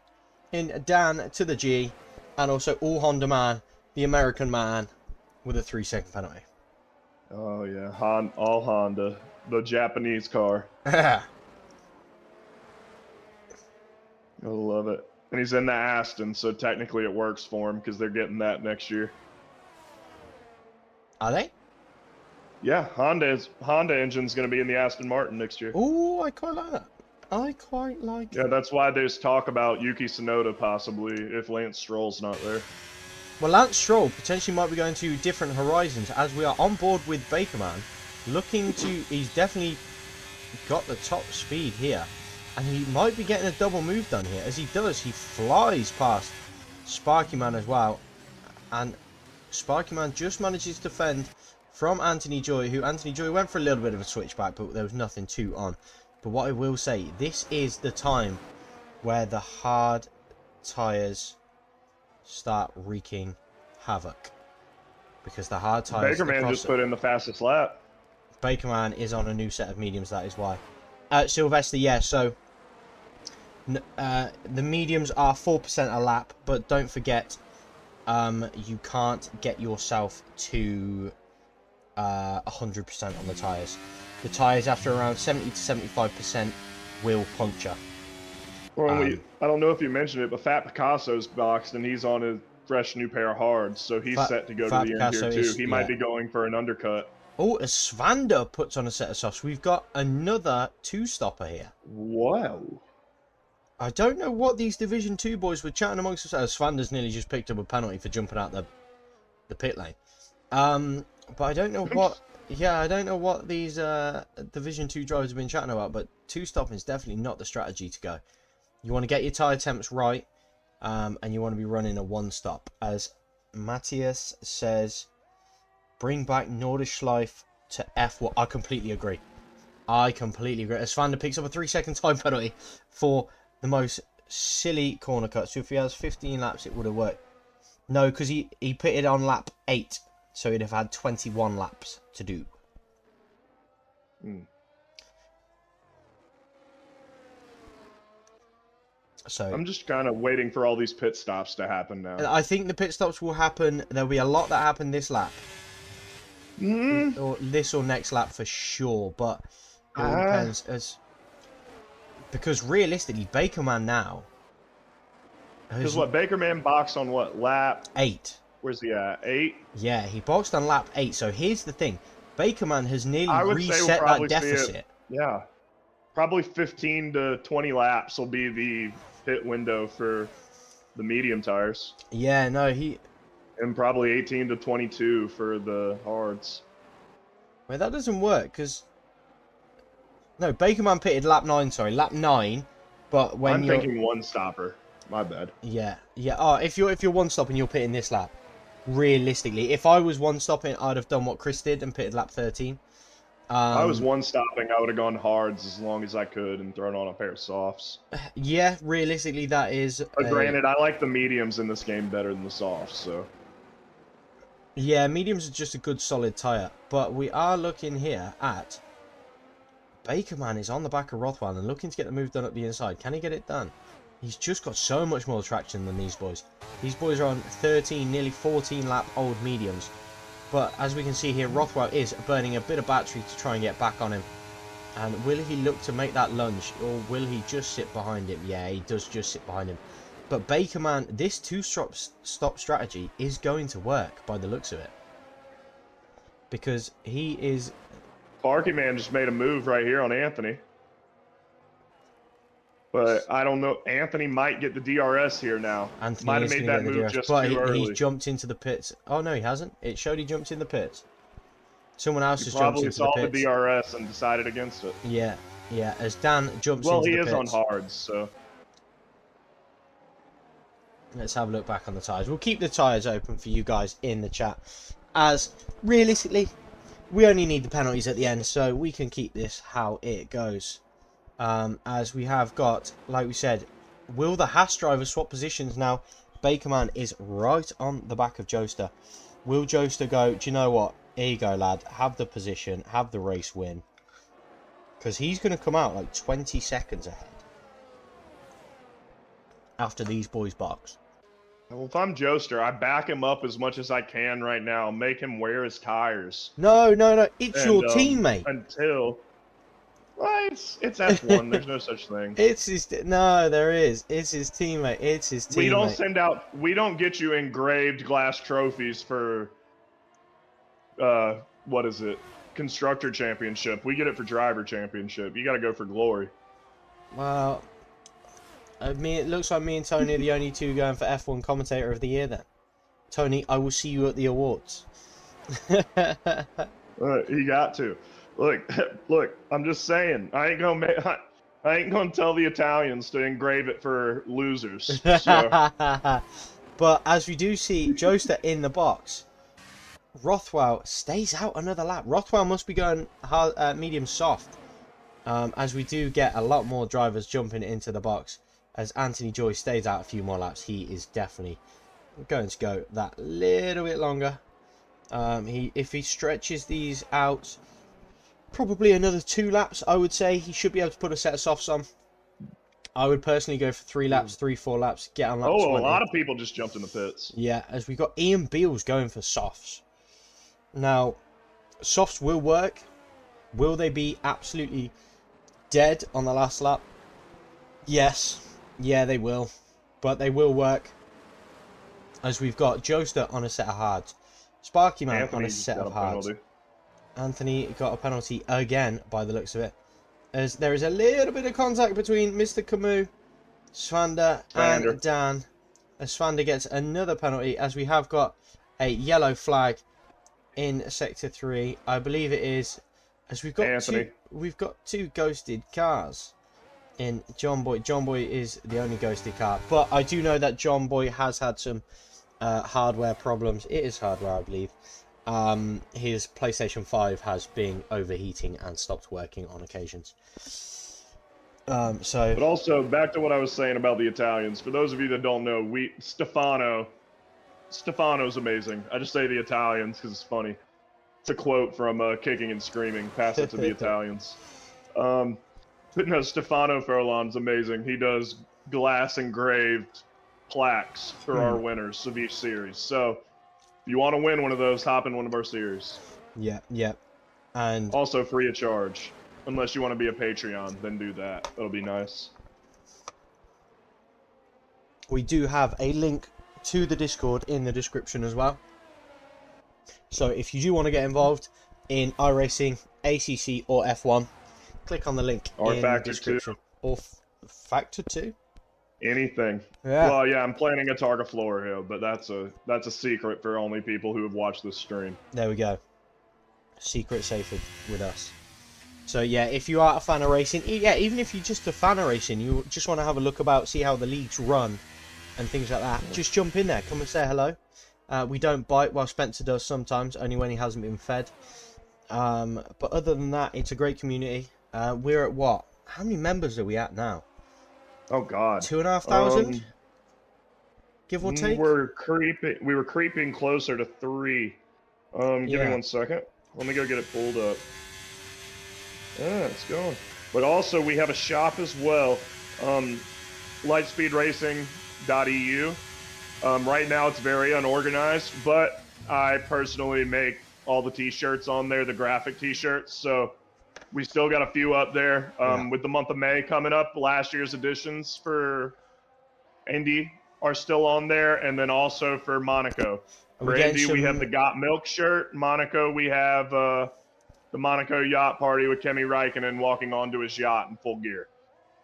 In Dan to the G, and also All Honda Man, the American man, with a 3-second penalty. Oh, yeah. All Honda. The Japanese car. I love it. And he's in the Aston, so technically it works for him because they're getting that next year. Are they? Yeah, Honda engine's going to be in the Aston Martin next year. Oh, I quite like that. I quite like Yeah, that's why there's talk about Yuki Tsunoda possibly if Lance Stroll's not there. Well, Lance Stroll potentially might be going to different horizons as we are on board with Bakerman. He's definitely got the top speed here. And he might be getting a double move done here. As he does, he flies past Sparky Man as well. And Sparky Man just manages to fend from Anthony Joy, who Anthony Joy went for a little bit of a switchback, but there was nothing too on. But what I will say, this is the time where the hard tyres start wreaking havoc. Because the hard tyres... Bakerman just put in the fastest lap. Bakerman is on a new set of mediums, that is why. Sylvester, yeah, so... the mediums are 4% a lap, but don't forget, you can't get yourself to 100% on the tyres. The tyres, after around 70 to 75%, will puncture. Well, I don't know if you mentioned it, but Fat Picasso's boxed, and he's on a fresh new pair of hards, so he's set to go to the end here, too. He might be going for an undercut. Oh, as Svander puts on a set of softs, we've got another 2-stopper here. Wow. I don't know what these Division 2 boys were chatting amongst themselves. Svander's nearly just picked up a penalty for jumping out the pit lane. But I don't know what... Yeah, I don't know what these Division 2 drivers have been chatting about, but 2-stopping is definitely not the strategy to go. You want to get your tyre temps right, and you want to be running a 1-stop. As Matthias says, bring back Nordschleife to F1. I completely agree. As Svander picks up a 3-second time penalty for the most silly corner cut. So if he has 15 laps, it would have worked. No, because he pitted on lap 8. So he'd have had 21 laps to do. So I'm just kind of waiting for all these pit stops to happen now. I think the pit stops will happen. There'll be a lot that happen this lap. Or this or next lap for sure. But it all depends. Because realistically, Bakerman now... Because what, Bakerman boxed on what, lap? 8. Where's he at? 8? Yeah, he boxed on lap 8. So here's the thing. Bakerman has nearly reset that deficit. Yeah. Probably 15 to 20 laps will be the pit window for the medium tires. Yeah, no, and probably 18 to 22 for the hards. Well, that doesn't work, because... No, Bakerman pitted lap 9, but when I'm thinking 1-stopper. My bad. Yeah. Oh, if you're 1-stopping, you're pitting this lap. Realistically, if I was 1-stopping, I'd have done what Chris did and pitted lap 13. If I was 1-stopping, I would have gone hards as long as I could and thrown on a pair of softs. Yeah, realistically, that is... But granted, I like the mediums in this game better than the softs, so... Yeah, mediums are just a good solid tyre. But we are looking here at... Bakerman is on the back of Rothwell and looking to get the move done up the inside. Can he get it done? He's just got so much more traction than these boys. These boys are on 13, nearly 14 lap old mediums. But as we can see here, Rothwell is burning a bit of battery to try and get back on him. And will he look to make that lunge, or will he just sit behind him? Yeah, he does just sit behind him. But Bakerman, this 2-stop strategy is going to work by the looks of it. Because he is... Sparky Man just made a move right here on Anthony. But I don't know. Anthony might get the DRS here now. Anthony Might have is made going that to get the move DRS, just but too early. he's jumped into the pits. Oh no, he hasn't. It showed he jumped in the pits. Someone else has jumped into the pits. Probably saw the DRS and decided against it. Yeah, yeah. As Dan jumps well, into the he pits. is on hards, so. Let's have a look back on the tyres. We'll keep the tyres open for you guys in the chat. As realistically, we only need the penalties at the end, so we can keep this how it goes. As we have got, like we said, will the Haas driver swap positions now? Bakerman is right on the back of Joester. Will Joester go, do you know what? Here you go, lad. Have the position. Have the race win. Because he's going to come out like 20 seconds ahead after these boys box. Well, if I'm Joester, I back him up as much as I can right now. Make him wear his tires. No. It's your teammate. Until... Well, it's F1. There's no such thing. It's his... No, there is. It's his teammate. It's his teammate. We don't get you engraved glass trophies for... what is it? Constructor Championship. We get it for Driver Championship. You got to go for glory. Well... it looks like me and Tony are the only two going for F1 Commentator of the Year then. Tony, I will see you at the awards. You got to. Look, I'm just saying, I ain't gonna tell the Italians to engrave it for losers. So. But as we do see Joester in the box, Rothwell stays out another lap. Rothwell must be going hard, medium soft, as we do get a lot more drivers jumping into the box. As Anthony Joy stays out a few more laps, he is definitely going to go that little bit longer. If he stretches these out, probably another 2 laps, I would say he should be able to put a set of softs on. I would personally go for 3 laps, 3-4 laps, get on lap 20. A lot of people just jumped in the pits. Yeah, as we've got Ian Beals going for softs. Now, softs will work. Will they be absolutely dead on the last lap? Yes. Yeah, they will. But they will work. As we've got Joester on a set of hards. Sparky Man Anthony on a set of hards. Anthony got a penalty again, by the looks of it. As there is a little bit of contact between Mr. Camus, Svander, and Dan. As Svander gets another penalty, as we have got a yellow flag in Sector 3. I believe it is, as we've got two ghosted cars in John Boy. John Boy is the only ghosted car, but I do know that John Boy has had some hardware problems. It is hardware, I believe. His PlayStation 5 has been overheating and stopped working on occasions. But also, back to what I was saying about the Italians. For those of you that don't know, Stefano's amazing. I just say the Italians because it's funny. It's a quote from Kicking and Screaming. Pass it to the Italians. But no, Stefano Furlan's amazing. He does glass engraved plaques for our winners of each series. So if you want to win one of those, hop in one of our series. Yeah. And also free of charge. Unless you want to be a Patreon, then do that. That'll be nice. We do have a link to the Discord in the description as well. So if you do want to get involved in iRacing, ACC or F1, click on the link in the description. 2. Or Factor 2? Anything. Yeah. Well, yeah, I'm planning a Targa Florio, but that's a secret for only people who have watched this stream. There we go. Secret safe with us. So yeah, if you are a fan of racing, yeah, even if you're just a fan of racing, you just want to have a look about, see how the leagues run and things like that, just jump in there, come and say hello. We don't bite, while Spencer does sometimes, only when he hasn't been fed. But other than that, it's a great community. We're at what? How many members are we at now? Oh God, 2,500, give or take. We were creeping closer to 3. Give me 1 second. Let me go get it pulled up. Yeah, it's going. But also, we have a shop as well. Lightspeedracing.eu. Right now, it's very unorganized, but I personally make all the t-shirts on there, the graphic t-shirts. So we still got a few up there. With the month of May coming up, last year's editions for Indy are still on there, and then also for Monaco. For Indy, we have the Got Milk shirt. Monaco, we have the Monaco yacht party with Kimi Räikkönen walking onto his yacht in full gear.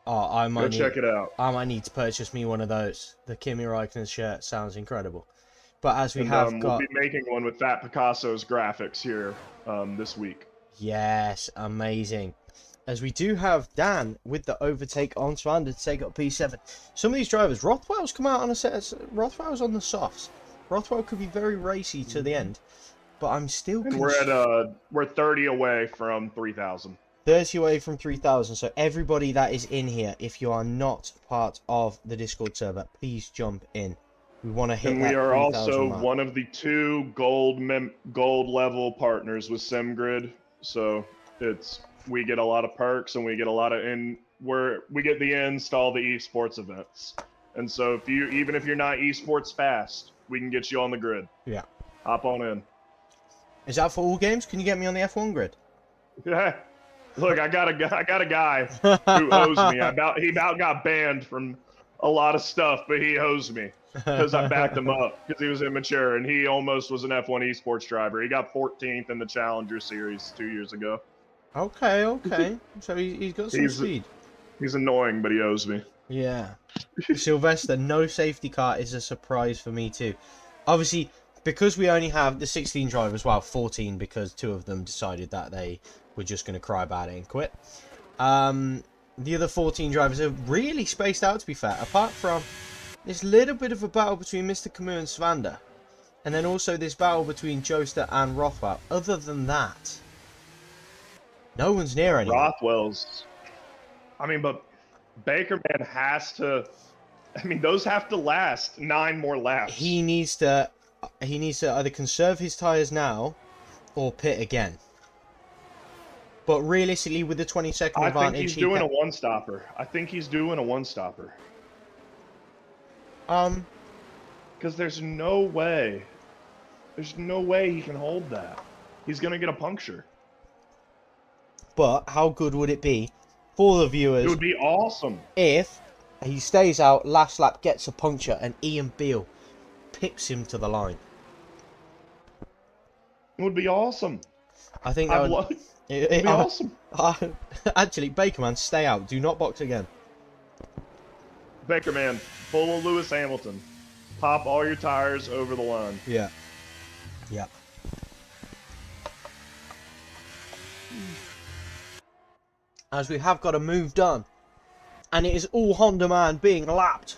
Oh, Go check it out. I might need to purchase me one of those. The Kimi Räikkönen shirt sounds incredible. But as we And have we'll got... be making one with Fat Picasso's graphics here this week. Yes, amazing. As we do have Dan with the overtake on Svander to take up P7. Some of these drivers, Rothwell's come out on a set. Rothwell's on the softs. Rothwell could be very racy to the end, but I'm still. And we're 30 away from 3,000. 30 away from 3,000. So everybody that is in here, if you are not part of the Discord server, please jump in. We want to hit. And we are also one of the 2 gold level partners with SimGrid. So we get a lot of perks and we get a lot of we get the install the esports events. And so even if you're not esports fast, we can get you on the grid. Yeah. Hop on in. Is that for all games? Can you get me on the F1 grid? Yeah. Look, I got a guy who owes me. He about got banned from a lot of stuff, but he owes me because I backed him up because he was immature and he almost was an F1 esports driver. He got 14th in the Challenger Series 2 years ago. Okay. So he's got some speed. He's annoying, but he owes me. Yeah. Sylvester, no safety car is a surprise for me too. Obviously, because we only have the 16 drivers, well, 14 because 2 of them decided that they were just going to cry about it and quit. The other 14 drivers are really spaced out, to be fair, apart from this little bit of a battle between Mr. Camus and Svander. And then also this battle between Joester and Rothwell. Other than that, no one's near anyone. Rothwell's... but Bakerman has to... those have to last 9 more laps. He needs to either conserve his tyres now or pit again. But realistically, with the 20-second advantage... I think he's doing a one-stopper. Because there's no way he can hold that. He's going to get a puncture. But how good would it be for the viewers? It would be awesome. If he stays out, last lap gets a puncture, and Ian Beale pips him to the line. It would be awesome. I think that would... It would be awesome. Actually, Bakerman, stay out. Do not box again. Bakerman, pull a Lewis Hamilton. Pop all your tires over the line. Yeah. As we have got a move done. And it is all Honda Man being lapped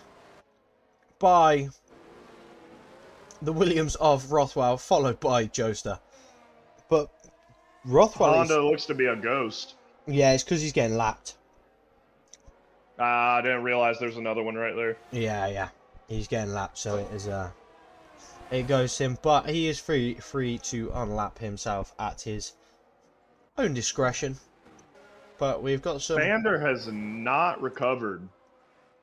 by the Williams of Rothwell, followed by Joester. But Rothwell looks to be a ghost. Yeah, it's because he's getting lapped. I didn't realize there's another one right there. Yeah. He's getting lapped, so it is it goes him. But he is free to unlap himself at his own discretion. But we've got some... Sander has not recovered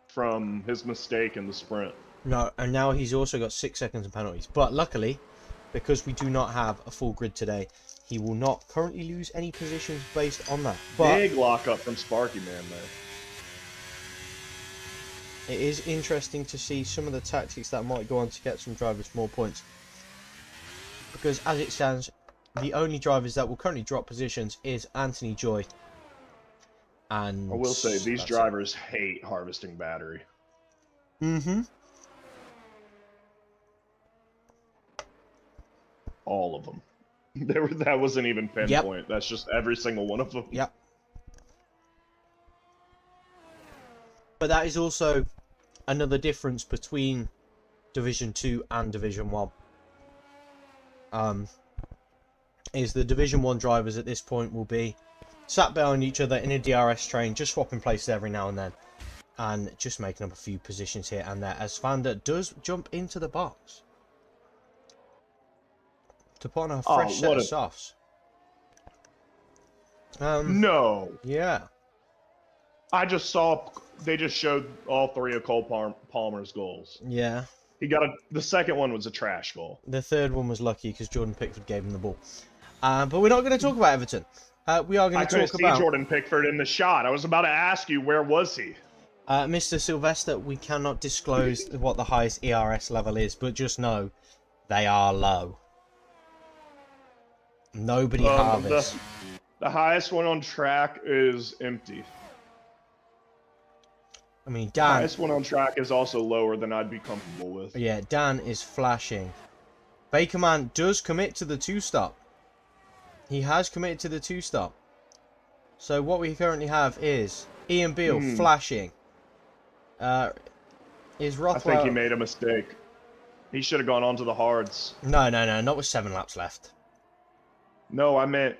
from his mistake in the sprint. No, and now he's also got 6 seconds of penalties. But luckily, because we do not have a full grid today, he will not currently lose any positions based on that. But big lockup from Sparky Man there. It is interesting to see some of the tactics that might go on to get some drivers more points. Because as it stands, the only drivers that will currently drop positions is Anthony Joy. And I will say, these drivers hate harvesting battery. All of them. That wasn't even pinpoint. Yep. That's just every single one of them. Yep. But that is also another difference between Division 2 and Division 1. Is the Division 1 drivers at this point will be sat behind each other in a DRS train, just swapping places every now and then, and just making up a few positions here and there, as Vander does jump into the box to put on a fresh set of softs. No. Yeah. I just saw they just showed all 3 of Cole Palmer's goals. Yeah. He got the second one was a trash goal. The third one was lucky because Jordan Pickford gave him the ball. But we're not going to talk about Everton. We are going to talk about... I couldn't see Jordan Pickford in the shot. I was about to ask you, where was he? Mr. Sylvester, we cannot disclose what the highest ERS level is, but just know they are low. Nobody harvests. The highest one on track is empty. I mean, Dan. Highest one on track is also lower than I'd be comfortable with. Yeah, Dan is flashing. Bakerman does commit to the 2-stop. He has committed to the 2-stop. So what we currently have is Ian Beale flashing. Is Rothwell... I think he made a mistake. He should have gone on to the hards. No, not with 7 laps left. No, I meant...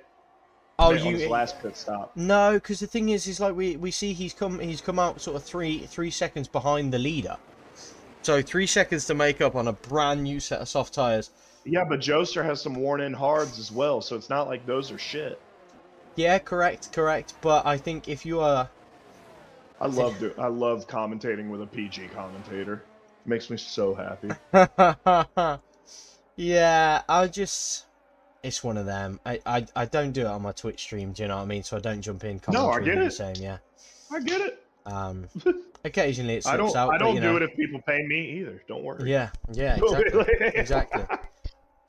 on his last pit stop. No, because the thing is like we see he's come out sort of three seconds behind the leader. So 3 seconds to make up on a brand new set of soft tires. Yeah, but Joester has some worn-in hards as well, so it's not like those are shit. Yeah, correct. But I think if you are... I love commentating with a PG commentator. It makes me so happy. Yeah, it's one of them. I don't do it on my Twitch stream, do you know what I mean? So I don't jump in commentary. No, I get it. The same, yeah. I get it. Occasionally it slips out. I don't do it if people pay me either. Don't worry. Yeah, exactly.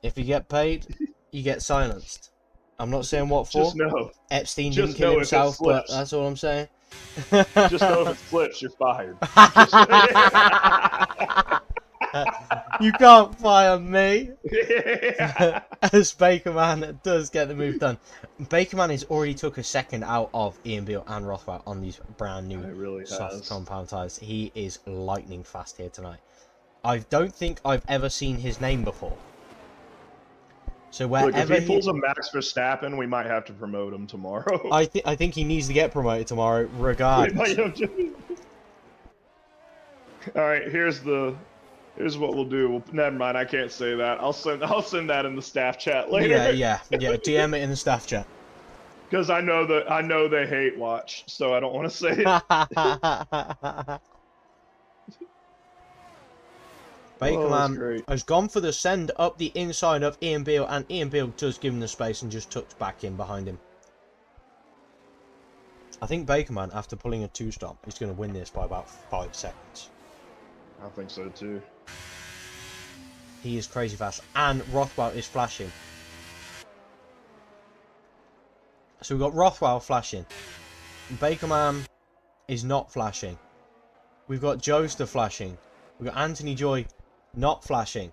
If you get paid, you get silenced. I'm not saying what for. Just know. Epstein didn't kill himself, but that's all I'm saying. Just know if it flips, you're fired. You can't fire me. As Bakerman does get the move done. Bakerman has already took a second out of Ian Beale and Rothwell on these brand new soft compound tyres. He is lightning fast here tonight. I don't think I've ever seen his name before. So wherever if he pulls a Max Verstappen, we might have to promote him tomorrow. I think he needs to get promoted tomorrow, regardless. All right, here's what we'll do. Never mind, I can't say that. I'll send that in the staff chat later. Yeah. DM it in the staff chat. Because I know they hate watch, so I don't want to say it. Bakerman has gone for the send up the inside of Ian Beale, and Ian Beale does give him the space and just tucks back in behind him. I think Bakerman, after pulling a 2-stop, is going to win this by about 5 seconds. I think so too. He is crazy fast, and Rothwell is flashing. So we've got Rothwell flashing. Bakerman is not flashing. We've got Joester flashing. We've got Anthony Joy not flashing.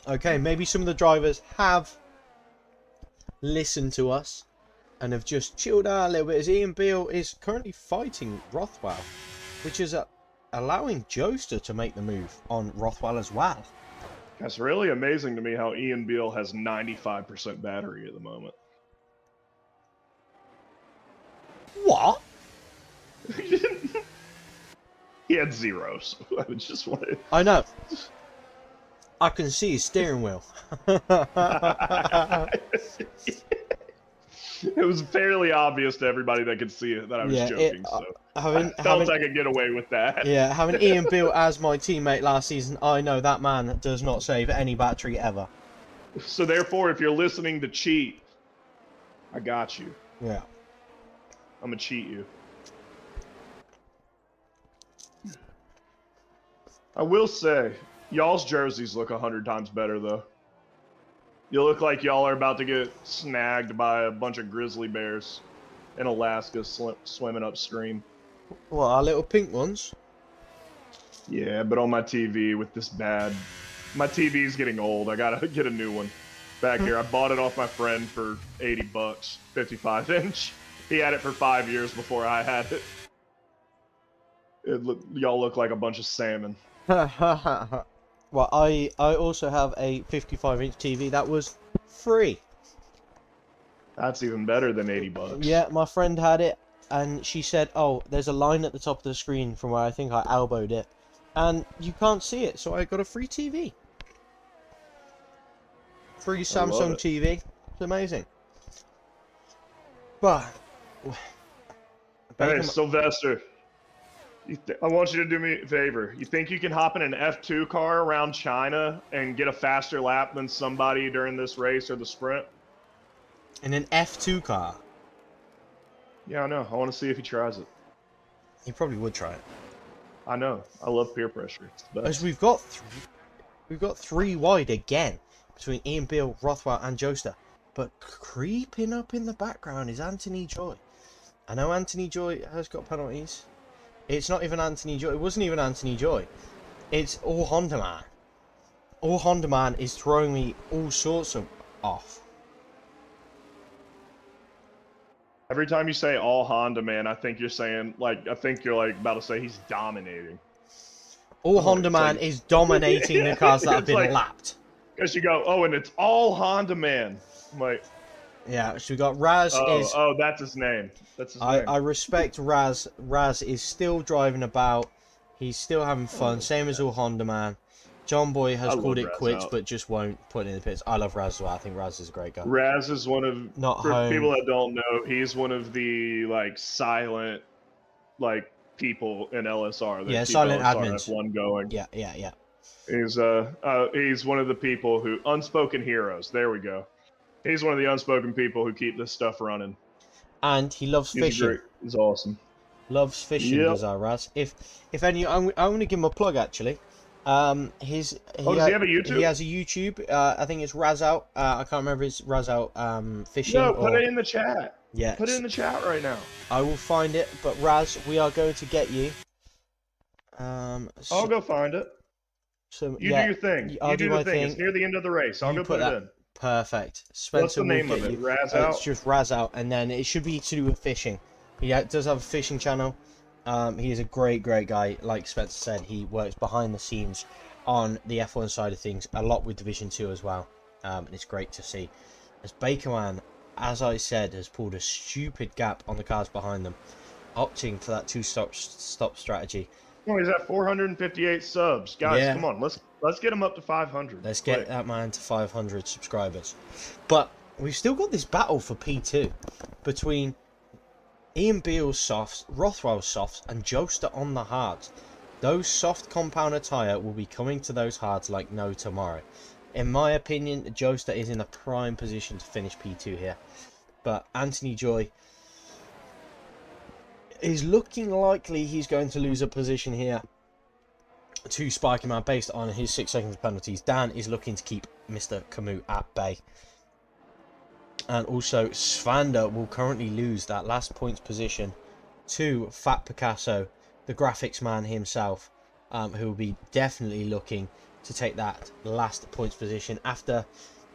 Okay, maybe some of the drivers have listened to us and have just chilled out a little bit, as Ian Beale is currently fighting Rothwell, which is allowing Joester to make the move on Rothwell as well. That's really amazing to me how Ian Beale has 95% battery at the moment. What? He had 0, so I would just want to... I know. I can see his steering wheel. It was fairly obvious to everybody that could see it that I was joking, so I felt I could get away with that. Yeah, having Ian Beale as my teammate last season, I know that man does not save any battery ever. So therefore, if you're listening to cheat, I got you. Yeah. I'm gonna cheat you. I will say, y'all's jerseys look 100 times better, though. You look like y'all are about to get snagged by a bunch of grizzly bears in Alaska swimming upstream. What, our little pink ones? Yeah, but on my TV with this bad... My TV's getting old. I gotta get a new one. Back here, I bought it off my friend for 80 bucks, 55-inch. He had it for 5 years before I had it. Y'all look like a bunch of salmon. Well, I also have a 55-inch TV that was free. That's even better than 80 bucks. Yeah, my friend had it, and she said, oh, there's a line at the top of the screen from where I think I elbowed it, and you can't see it, so I got a free TV. Free Samsung TV. It's amazing. But... Hey, Sylvester. I want you to do me a favor. You think you can hop in an F2 car around China and get a faster lap than somebody during this race or the sprint? In an F2 car? Yeah, I know. I want to see if he tries it. He probably would try it. I know. I love peer pressure. It's the best. As we've got three wide again between Ian Beale, Rothwell, and Joester. But creeping up in the background is Anthony Joy. I know Anthony Joy has got penalties. It's not even Anthony Joy. It wasn't even Anthony Joy. It's All Honda Man. All Honda Man is throwing me all sorts of off. Every time you say All Honda Man, I think you're saying, like, about to say he's dominating. All Honda Man is dominating the cars that have been lapped. Because you go, oh, and it's All Honda Man. I'm like, yeah, so we got Raz. Oh, that's his name. That's his name. I respect Raz. Raz is still driving about. He's still having fun. Same as All Honda Man. John Boy has called it quits, but just won't put it in the pits. I love Raz as well. I think Raz is a great guy. Raz is one of, for people that don't know, he's one of the, like, silent, like, people in LSR. That keep silent LSR admins. F1 going. Yeah. He's one of the people who, unspoken heroes. There we go. He's one of the unspoken people who keep this stuff running. And he loves fishing. He's awesome. Loves fishing, does our Raz. If any, I'm going to give him a plug actually. Does he have a YouTube? He has a YouTube. I think it's Raz Out. I can't remember if it's Raz Out Fishing. No, put it in the chat. Yeah. Put it in the chat right now. I will find it. But Raz, we are going to get you. I'll go find it. So you do your thing. You do the thing. It's near the end of the race. I'll go put it in. Perfect. Spencer, what's the name of it? Raz Out? It's just Raz Out, and then it should be to do with fishing. He does have a fishing channel. He is a great guy. Like Spencer said, he works behind the scenes on the F1 side of things, a lot with Division 2 as well. And it's great to see. As Bakerman, as I said, has pulled a stupid gap on the cars behind them, opting for that two-stop strategy. Oh, he's at 458 subs. Guys, come on. Let's get him up to 500. Let's get that man to 500 subscribers. But we've still got this battle for P2 between Ian Beale's softs, Rothwell's softs, and Joester on the hards. Those soft compounder tyre will be coming to those hards like no tomorrow. In my opinion, Joester is in a prime position to finish P2 here. But Anthony Joy is looking likely he's going to lose a position here to Spiky Man based on his 6 seconds penalties. Dan is looking to keep Mr. Camus at bay. And also, Svander will currently lose that last points position to Fat Picasso, the graphics man himself, who will be definitely looking to take that last points position after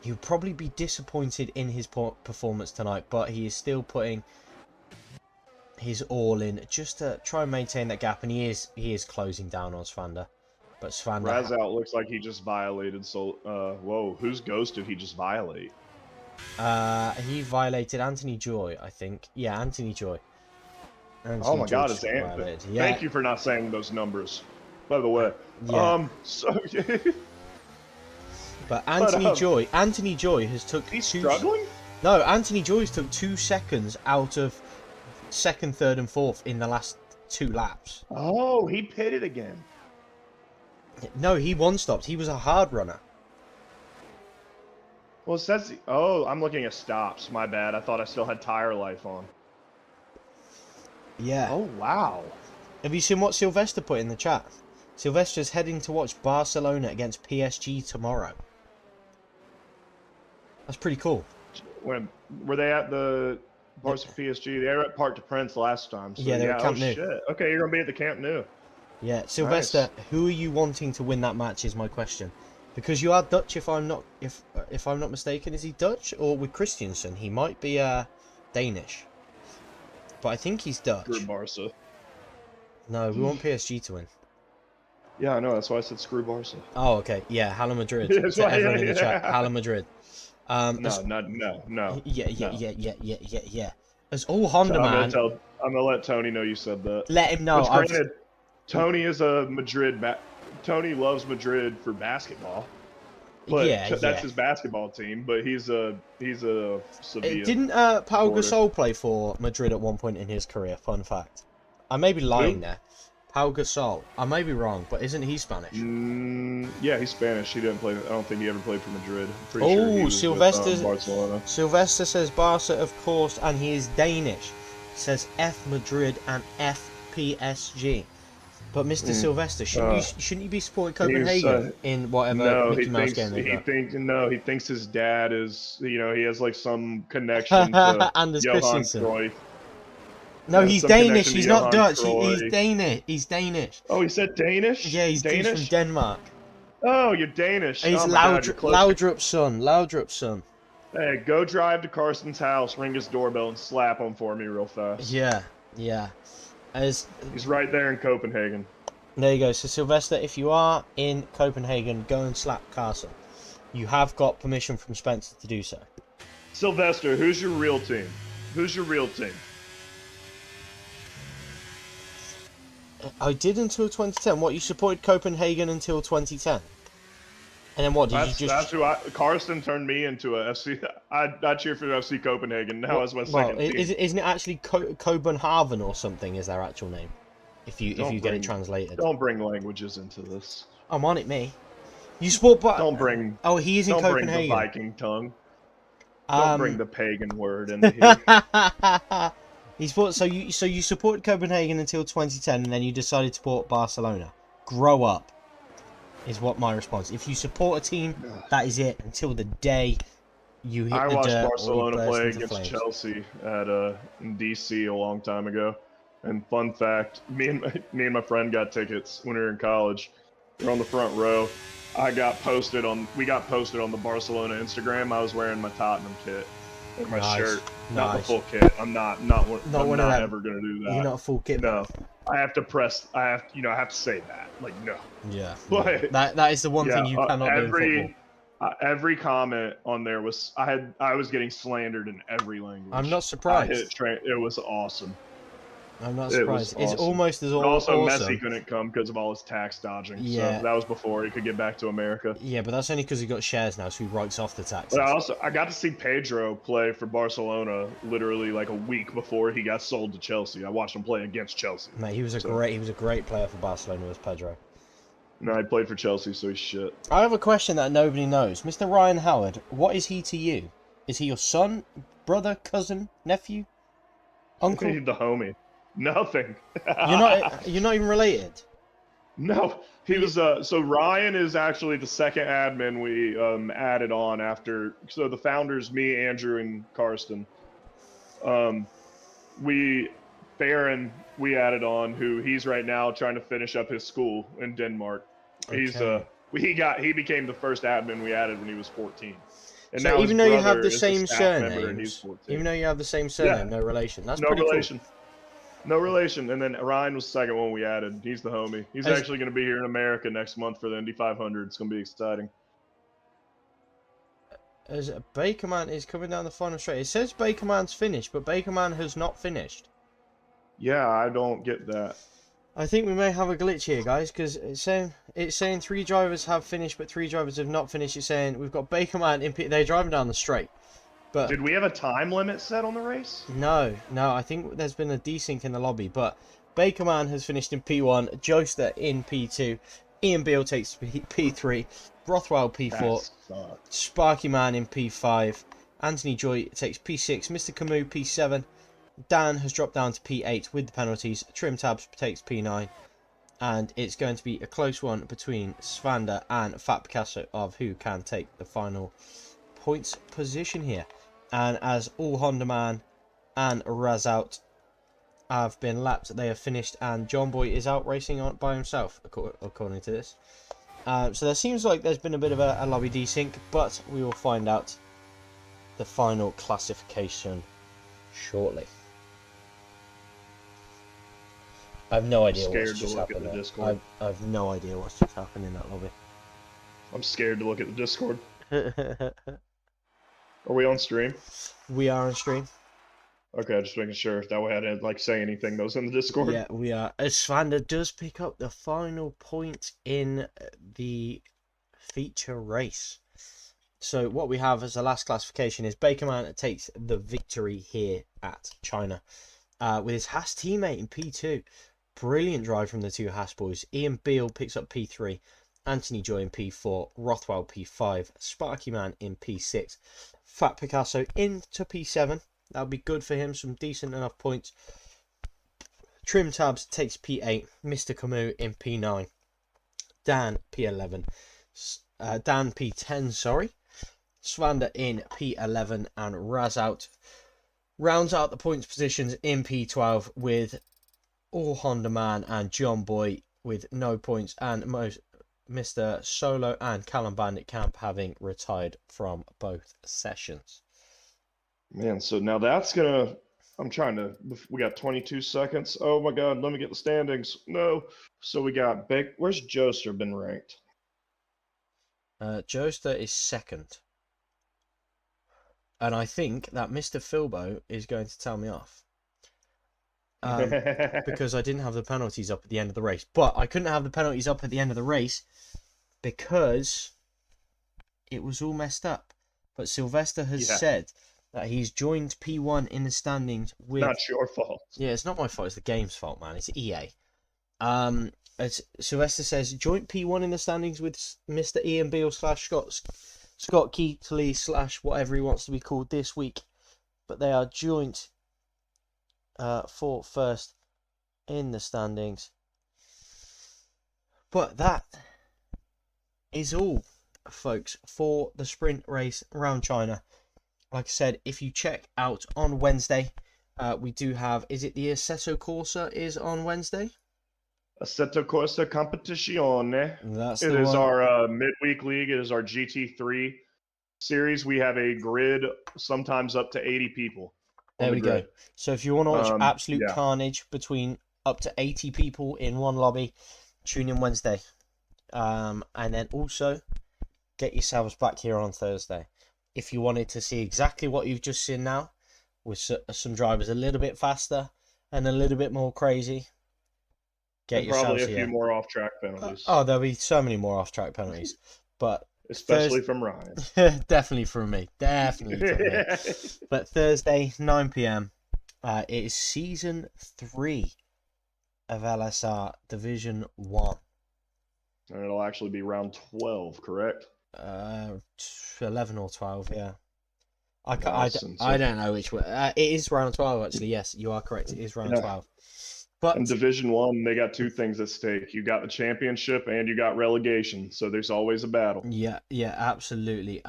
he'll probably be disappointed in his performance tonight, but he is still putting his all in just to try and maintain that gap, and he is closing down on Svander. But Svander... Raz Out looks like he just violated, whoa, whose ghost did he just violate? He violated Anthony Joy, I think. Yeah, Anthony Joy. Oh my God, it's Anthony. Yeah. Thank you for not saying those numbers, by the way. Yeah. But Anthony Joy has took he's struggling? No, Anthony Joy's took 2 seconds out of 2nd, 3rd, and 4th in the last 2 laps. Oh, he pitted again. No, he one-stopped. He was a hard runner. Well, it says... Oh, I'm looking at stops. My bad. I thought I still had tire life on. Yeah. Oh, wow. Have you seen what Sylvester put in the chat? Sylvester's heading to watch Barcelona against PSG tomorrow. That's pretty cool. When were they at the Barca PSG? They were at Parc des Princes last time. So yeah, they were at Camp Nou. Shit. Okay, you're going to be at the Camp Nou. Yeah, Sylvester, nice. Who are you wanting to win that match is my question. Because you are Dutch, if I'm not mistaken. Is he Dutch or with Christensen? He might be Danish, but I think he's Dutch. Screw Barca. No, we want PSG to win. Yeah, I know. That's why I said screw Barca. Oh, okay. Yeah, Hala Madrid. Yeah, to everyone in the chat, Hala Madrid. No. Yeah. As all Honda man. I'm gonna let Tony know you said that. Let him know. Granted, Tony is a Madrid. Tony loves Madrid for basketball. But that's his basketball team. But he's a Sevilla. Didn't Pau Gasol play for Madrid at one point in his career? Fun fact. I may be lying there. Pau Gasol. I may be wrong, but isn't he Spanish? Yeah, he's Spanish. He didn't play. I don't think he ever played for Madrid. I'm pretty sure he was with, Barcelona. Sylvester says Barca, of course, and he is Danish. Says F Madrid and F PSG. But Mr. Sylvester, shouldn't you be supporting Copenhagen in whatever no, Mickey Mouse game they got? He thinks his dad is, he has like some connection to Anders Johan Christensen. Cruyff. No, he's Danish. He's not Dutch. He's Cruyff. Danish. He's Danish. Oh, he said Danish? Yeah, he's from Denmark. Oh, you're Danish. He's Laudrup's son. Laudrup's son. Hey, go drive to Karsten's house, ring his doorbell, and slap him for me real fast. Yeah. He's right there in Copenhagen. There you go. So, Sylvester, if you are in Copenhagen, go and slap Carson. You have got permission from Spencer to do so. Sylvester, who's your real team? Who's your real team? I did until 2010. What, you supported Copenhagen until 2010? And then what, did you just... That's who Karsten turned me into a FC... I cheer for FC Copenhagen. Now it's my second team. Isn't it actually Copenhagen or something is their actual name? If you get it translated. Don't bring languages into this. I'm on it, me. You support... Don't bring... Oh, he is in Copenhagen. Don't bring the Viking tongue. Don't bring the pagan word into here. So you supported Copenhagen until 2010, and then you decided to support Barcelona. Grow up, is what my response. If you support a team, that is it until the day you hit the dirt. I watched Barcelona play against flames. Chelsea in DC a long time ago. And fun fact, me and my friend got tickets when we were in college. We were on the front row. We got posted on the Barcelona Instagram. I was wearing my Tottenham kit and my shirt. Not the full kit. I'm not ever gonna do that. You're not a full kit. No. I have to say that. Like, no. Yeah. But that is the one thing you cannot do in football. Every comment on there was I was getting slandered in every language. I'm not surprised. It was awesome. I'm not surprised. It's awesome. almost as also, awesome. Messi couldn't come because of all his tax dodging. Yeah. So that was before he could get back to America. Yeah, but that's only because he got shares now, so he writes off the taxes. But I got to see Pedro play for Barcelona literally like a week before he got sold to Chelsea. I watched him play against Chelsea. Mate, he was a great player for Barcelona, was Pedro. No, he played for Chelsea, so he's shit. I have a question that nobody knows. Mr. Ryan Howard, what is he to you? Is he your son, brother, cousin, nephew, uncle? He's the homie. Nothing. You're not even related? No. He was so Ryan is actually the second admin we added on after. So the founders, me, Andrew, and Karsten. Baron we added on, who he's right now trying to finish up his school in Denmark. Okay. He became the first admin we added when he was 14. And so now even though you have the same surname, yeah. No relation. That's no pretty relation. Cool. No relation. And then Ryan was the second one we added. He's the homie. He's actually going to be here in America next month for the Indy 500. It's going to be exciting. As Bakerman is coming down the final straight. It says Bakerman's finished, but Bakerman has not finished. Yeah, I don't get that. I think we may have a glitch here, guys, because it's saying 3 drivers have finished, but 3 drivers have not finished. It's saying we've got Bakerman in P. They're driving down the straight. But did we have a time limit set on the race? No. I think there's been a desync in the lobby, but Bakerman has finished in P1, Joester in P2, Ian Beale takes P3, Rothwell P4, Sparky Man in P5, Anthony Joy takes P6, Mr. Camus P7, Dan has dropped down to P8 with the penalties, Trim Tabs takes P9, and it's going to be a close one between Svander and Fat Picasso of who can take the final points position here. And as all Honda Man and Razout have been lapped, they have finished, and John Boy is out racing on by himself, according to this. So there seems like there's been a bit of a lobby desync, but we will find out the final classification shortly. I have no idea what's just happened there. I have no idea what's just happened in that lobby. I'm scared to look at the Discord. Are we on stream? We are on stream. Okay, just making sure. That way I didn't say anything that was in the Discord. Yeah, we are. As Svander does pick up the final point in the feature race. So what we have as the last classification is Bakerman takes the victory here at China. With his Haas teammate in P2. Brilliant drive from the 2 Haas boys. Ian Beale picks up P3. Anthony Joy in P4. Rothwell P5. Sparky Man in P6. Fat Picasso into P7. That'll be good for him. Some decent enough points Trim Tabs takes P8, Mr. Camus in P9, Dan P11, Dan P10, sorry, Svander in P11, and Razout rounds out the points positions in P12 with All Honda Man and John Boy with no points, and Mr. Solo and Callum Bandit Camp having retired from both sessions. Man, so now that's gonna. I'm trying to. We got 22 seconds. Oh my God, let me get the standings. No. So we got Big. Where's Joester been ranked? Joester is second. And I think that Mr. Filbo is going to tell me off. Because I didn't have the penalties up at the end of the race. But I couldn't have the penalties up at the end of the race because it was all messed up. But Sylvester has said that he's joined P1 in the standings with... Not your fault. Yeah, it's not my fault. It's the game's fault, man. It's EA. As Sylvester says, joint P1 in the standings with Mr. Ian Beale / Scott Keatley / whatever he wants to be called this week. But they are joint for first in the standings. But that is all, folks, for the sprint race around China. Like I said, if you check out on Wednesday, we do have, is it the Assetto Corsa is on Wednesday? Assetto Corsa Competizione. That's it the is one. Our midweek league. It is our GT3 series. We have a grid sometimes up to 80 people. There we go. So if you want to watch absolute carnage between up to 80 people in one lobby, tune in Wednesday. And then also get yourselves back here on Thursday. If you wanted to see exactly what you've just seen now, with some drivers a little bit faster and a little bit more crazy, get yourselves probably a here. few more off-track penalties. There'll be so many more off-track penalties. But especially from Ryan. Definitely from me. Definitely from me. But Thursday, 9 p.m, it is Season 3 of LSR Division 1. And it'll actually be round 12, correct? 11 or 12, yeah. I don't know which way. It is round 12, actually. Yes, you are correct. It is round 12. But in Division 1, they got two things at stake. You got the championship and you got relegation. So there's always a battle. Yeah, absolutely.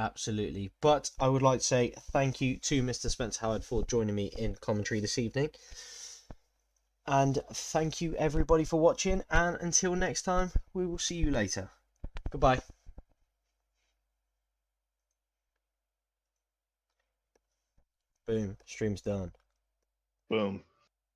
But I would like to say thank you to Mr. Spencer Howard for joining me in commentary this evening. And thank you, everybody, for watching. And until next time, we will see you later. Goodbye. Boom. Stream's done. Boom.